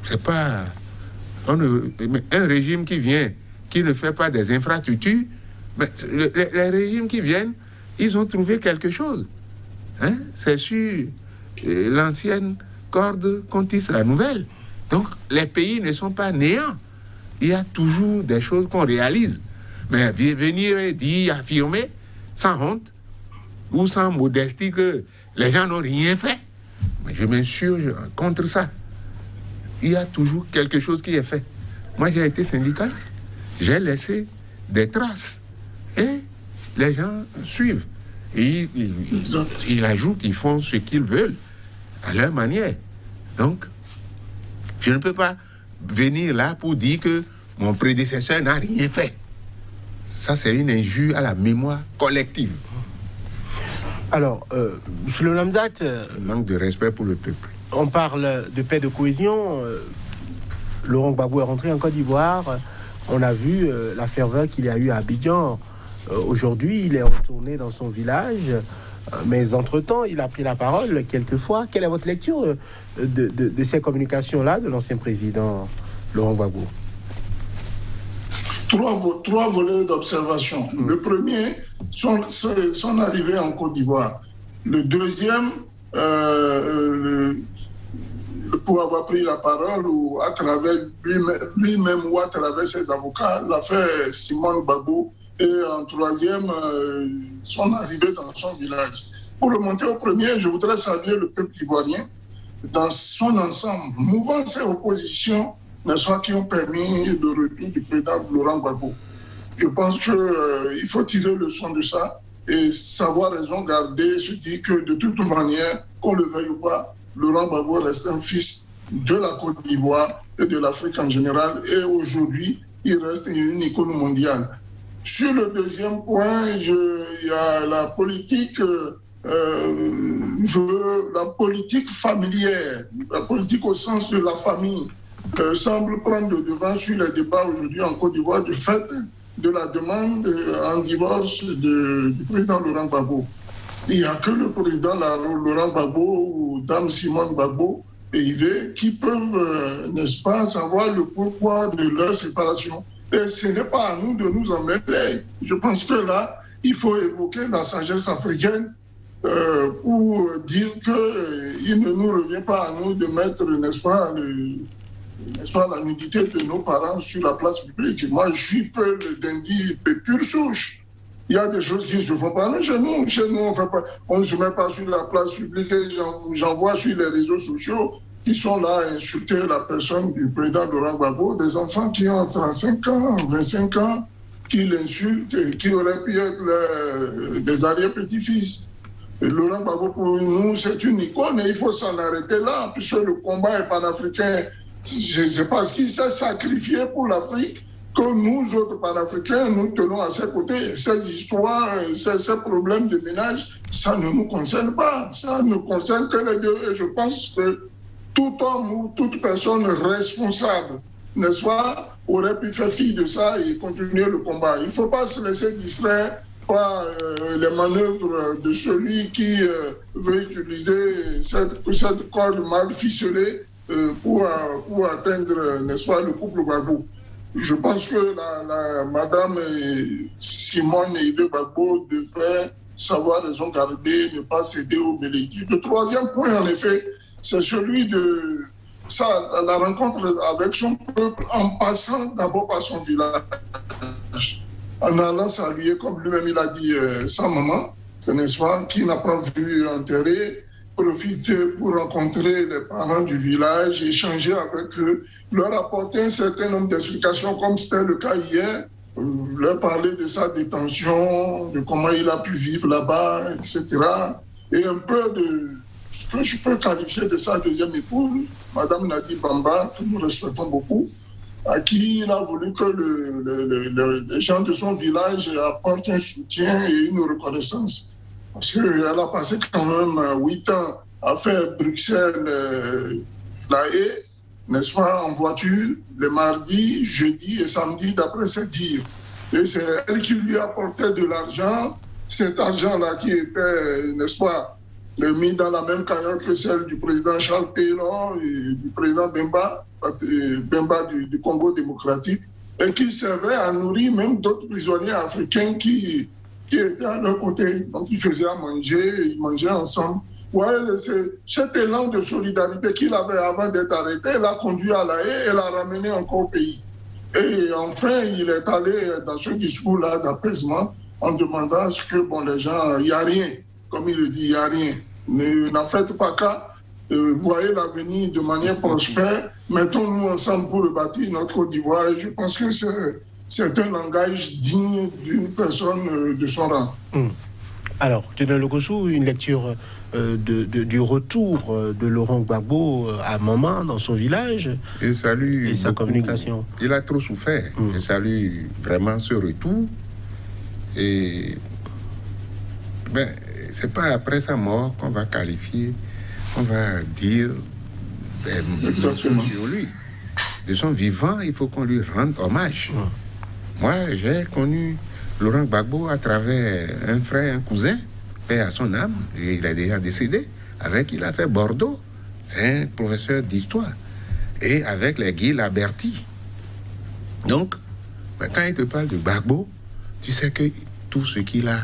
Speaker 3: c'est pas... mais un régime qui vient, qui ne fait pas des infrastructures, mais les régimes qui viennent, ils ont trouvé quelque chose. Hein? C'est sur l'ancienne corde qu'on tisse la nouvelle. Donc, les pays ne sont pas néants. Il y a toujours des choses qu'on réalise. Mais venir dire, affirmer, sans honte ou sans modestie que les gens n'ont rien fait. Mais je m'insurge contre ça. Il y a toujours quelque chose qui est fait. Moi, j'ai été syndicaliste. J'ai laissé des traces. Et les gens suivent. Et ils ajoutent, ils font ce qu'ils veulent à leur manière. Donc, je ne peux pas venir là pour dire que mon prédécesseur n'a rien fait. Ça, c'est une injure à la mémoire collective.
Speaker 1: Alors, M. Le Lamdat...
Speaker 3: manque de respect pour le peuple.
Speaker 1: On parle de paix, de cohésion. Laurent Gbagbo est rentré en Côte d'Ivoire. On a vu la ferveur qu'il y a eu à Abidjan. Aujourd'hui, il est retourné dans son village. Mais entre-temps, il a pris la parole quelques fois. Quelle est votre lecture de ces communications-là de l'ancien président Laurent Gbagbo?
Speaker 2: Trois volets d'observation. Le premier, son arrivée en Côte d'Ivoire. Le deuxième, pour avoir pris la parole ou à travers lui-même ou à travers ses avocats, l'affaire Simone Gbagbo. Et en troisième, son arrivée dans son village. Pour remonter au premier, je voudrais saluer le peuple ivoirien dans son ensemble, mouvance et opposition, n'est-ce pas, qui ont permis le retour du président Laurent Gbagbo. Je pense qu'il faut tirer le son de ça et savoir raison garder, se dire que de toute manière, qu'on le veuille ou pas, Laurent Gbagbo reste un fils de la Côte d'Ivoire et de l'Afrique en général. Et aujourd'hui, il reste une icône mondiale. Sur le deuxième point, il y a la politique, la politique familière, la politique au sens de la famille, semble prendre le devant sur les débats aujourd'hui en Côte d'Ivoire du fait de la demande en divorce du président Laurent Gbagbo. Il n'y a que le président Laurent Gbagbo ou Dame Simone Gbagbo et Yves qui peuvent, n'est-ce pas, savoir le pourquoi de leur séparation. Et ce n'est pas à nous de nous en mêler. Je pense que là, il faut évoquer la sagesse africaine pour dire qu'il ne nous revient pas à nous de mettre, n'est-ce pas, la nudité de nos parents sur la place publique. Moi, je suis peu le dandy pure souche. Il y a des choses qui ne se font pas. Mais chez nous on ne se met pas sur la place publique. J'en vois sur les réseaux sociaux qui sont là à insulter la personne du président Laurent Gbagbo, des enfants qui ont 35 ans, 25 ans, qui l'insultent et qui auraient pu être des arrière-petits-fils. Laurent Gbagbo, pour nous, c'est une icône et il faut s'en arrêter là, puisque le combat est panafricain. C'est parce qu'il s'est sacrifié pour l'Afrique que nous autres panafricains, nous tenons à ses côtés. Ces histoires, ces problèmes de ménage, ça ne nous concerne pas. Ça ne concerne que les deux. Et je pense que tout homme ou toute personne responsable, n'est-ce pas, aurait pu faire fi de ça et continuer le combat. Il ne faut pas se laisser distraire par les manœuvres de celui qui veut utiliser cette corde mal ficelée pour atteindre, n'est-ce pas, le couple Gbagbo. Je pense que Madame Simone et Yves Gbagbo devraient savoir raison garder, ne pas céder au velléités. Le troisième point, en effet, c'est celui de la rencontre avec son peuple en passant d'abord par son village, en allant saluer, comme lui-même il a dit, sa maman, n'est-ce pas, qui n'a pas vu enterrer, profiter pour rencontrer les parents du village, échanger avec eux, leur apporter un certain nombre d'explications, comme c'était le cas hier, leur parler de sa détention, de comment il a pu vivre là-bas, etc. Et un peu de ce que je peux qualifier de sa deuxième épouse, Madame Nadi Bamba, que nous respectons beaucoup, à qui il a voulu que les gens de son village apportent un soutien et une reconnaissance. Parce qu'elle a passé quand même 8 ans à faire Bruxelles-La Haye, n'est-ce pas, en voiture, les mardis, jeudis et samedis, d'après ses dires. Et c'est elle qui lui apportait de l'argent, cet argent-là qui était, n'est-ce pas, mis dans la même cagnotte que celle du président Charles Taylor et du président Bemba du Congo démocratique, et qui servait à nourrir même d'autres prisonniers africains qui étaient à leur côté. Donc, ils faisaient à manger, ils mangeaient ensemble. Ouais, cet élan de solidarité qu'il avait avant d'être arrêté l'a conduit à La Haye et l'a ramené encore au pays. Et enfin, il est allé dans ce discours-là d'apaisement en demandant à ce que, bon, les gens, il n'y a rien. Comme il le dit, il n'y a rien. N'en faites pas cas. Voyez l'avenir de manière prospère. Mettons-nous ensemble pour rebâtir notre Côte d'Ivoire. Et je pense que c'est un langage digne d'une personne de son rang.
Speaker 1: Alors, Tenel Lokossou, une lecture du retour de Laurent Gbagbo à Mama dans son village
Speaker 3: et sa
Speaker 1: communication.
Speaker 3: Il a trop souffert. Je salue vraiment ce retour. Et c'est pas après sa mort qu'on va qualifier, qu'on va dire des choses sur lui. De son vivant, il faut qu'on lui rende hommage. Moi, j'ai connu Laurent Gbagbo à travers un frère, un cousin, paix à son âme, et il est déjà décédé, il a fait Bordeaux, c'est un professeur d'histoire, et avec les Guy Laberty. Donc, quand il te parle de Gbagbo, tu sais que tout ce qu'il a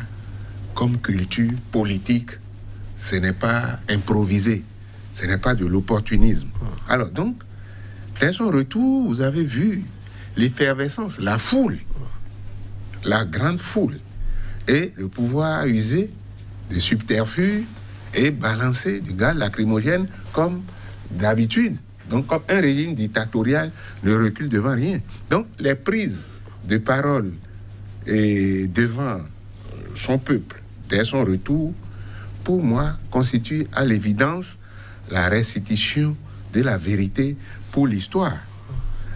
Speaker 3: comme culture politique, ce n'est pas improvisé, ce n'est pas de l'opportunisme. Alors donc, dès son retour, vous avez vu l'effervescence, la foule, la grande foule, et le pouvoir usé de subterfuges et balancer du gaz lacrymogène comme d'habitude. Donc, comme un régime dictatorial ne recule devant rien. Donc, les prises de parole et devant son peuple dès son retour, pour moi, constitue à l'évidence la restitution de la vérité pour l'histoire.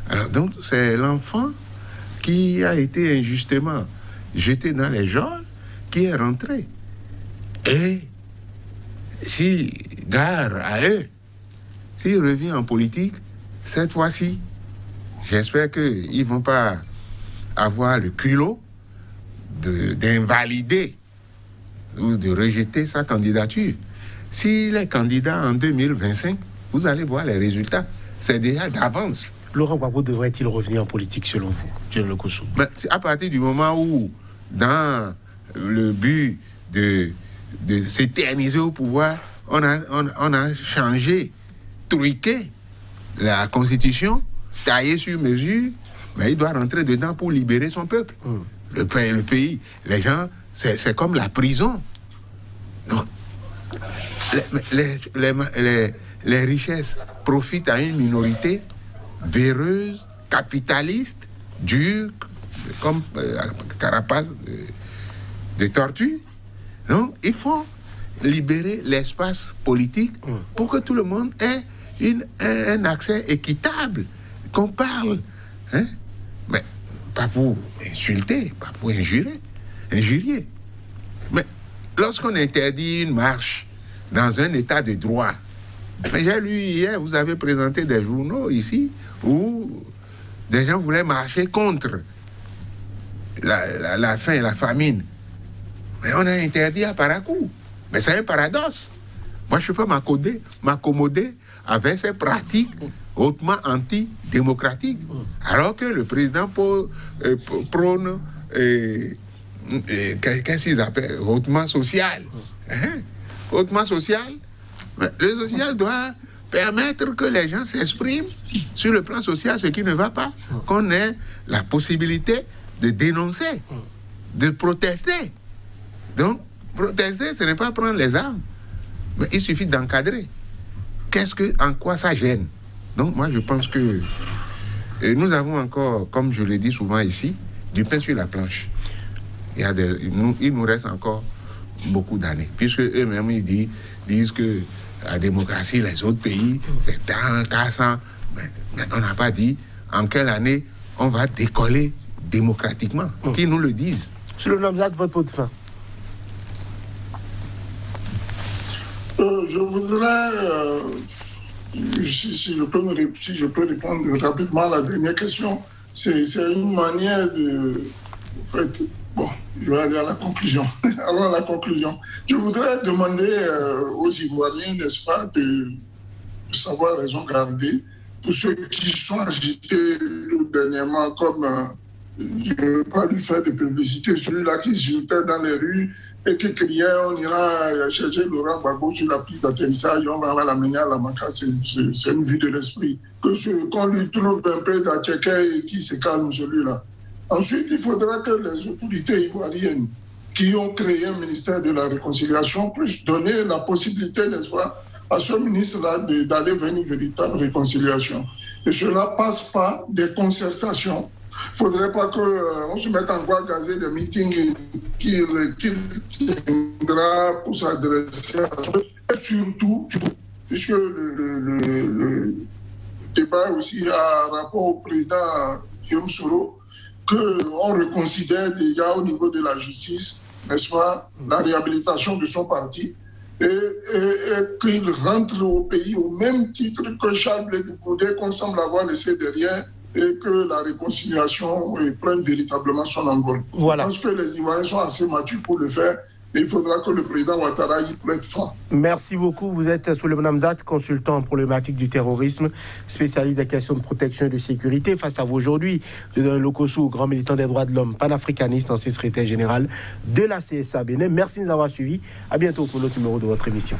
Speaker 3: Alors donc, c'est l'enfant qui a été injustement jeté dans les geôles qui est rentré. Et si, gare à eux, s'il revient en politique, cette fois-ci, j'espère qu'ils ne vont pas avoir le culot d'invalider ou de rejeter sa candidature. S'il est candidat en 2025, vous allez voir les résultats. C'est déjà d'avance.
Speaker 1: Laurent Gbagbo devrait-il revenir en politique selon vous, Pierre Lokosso?
Speaker 3: À partir du moment où, dans le but de s'éterniser au pouvoir, on a changé, truqué la Constitution, taillé sur mesure, mais il doit rentrer dedans pour libérer son peuple. Le pays, les gens, c'est comme la prison. Donc, les richesses profitent à une minorité véreuse, capitaliste, dure, comme carapace de tortue. Donc, il faut libérer l'espace politique pour que tout le monde ait un accès équitable, qu'on parle. Hein? Mais pas pour insulter, pas pour injurier. Mais lorsqu'on interdit une marche dans un état de droit, mais j'ai lu hier, vous avez présenté des journaux ici où des gens voulaient marcher contre la faim et la famine. Mais on a interdit à Parakou. Mais c'est un paradoxe. Moi, je ne peux pas m'accommoder avec ces pratiques hautement antidémocratiques. Alors que le président prône, qu'est-ce qu'ils appellent, hautement social. Hein? Hautement social. Mais le social doit permettre que les gens s'expriment sur le plan social, ce qui ne va pas, qu'on ait la possibilité de dénoncer, de protester. Donc, protester, ce n'est pas prendre les armes, mais il suffit d'encadrer. En quoi ça gêne? Donc, moi, je pense que nous avons encore, comme je le dis souvent ici, du pain sur la planche. Il nous reste encore beaucoup d'années, puisque eux-mêmes, ils disent que la démocratie, les autres pays, c'est tant, cassant. Mais on n'a pas dit en quelle année on va décoller démocratiquement. Qui nous le disent?
Speaker 1: Sur le Namzat, votre pot de fin.
Speaker 2: Je voudrais, si je peux répondre rapidement à la dernière question, c'est une manière de... En fait, bon, je vais aller à la conclusion. Alors, à la conclusion, je voudrais demander aux Ivoiriens, n'est-ce pas, de savoir raison garder pour ceux qui sont agités dernièrement, comme je ne veux pas lui faire de publicité, celui-là qui gitait dans les rues et qui criait on ira chercher Laurent Gbagbo sur la piste d'atterrissage, on va l'amener à la Maca, c'est une vue de l'esprit. Qu'on lui trouve un peu d'attiqué et qui se calme celui-là. Ensuite, il faudra que les autorités ivoiriennes qui ont créé un ministère de la Réconciliation puissent donner la possibilité, n'est-ce pas, à ce ministre-là d'aller vers une véritable réconciliation. Et cela passe par des concertations. Il ne faudrait pas qu'on se mette en voie gazer des meetings qu'il tiendra pour s'adresser à eux. Et surtout, puisque le débat aussi a rapport au président Guillaume Soro, qu'on reconsidère déjà au niveau de la justice, n'est-ce pas, la réhabilitation de son parti et qu'il rentre au pays au même titre que Charles Blé de Goudé qu'on semble avoir laissé derrière et que la réconciliation prenne véritablement son envol.
Speaker 1: Voilà.
Speaker 2: Je pense que les Ivoiriens sont assez matures pour le faire. Et il faudra que le président Ouattara y prête fin.
Speaker 1: Merci beaucoup. Vous êtes Souleymane Hamzat, consultant en problématique du terrorisme, spécialiste des questions de protection et de sécurité. Face à vous aujourd'hui, Dieudonné Lokosso, grand militant des droits de l'homme, panafricaniste, ancien secrétaire général de la CSA Bénin. Merci de nous avoir suivis. À bientôt pour l'autre numéro de votre émission.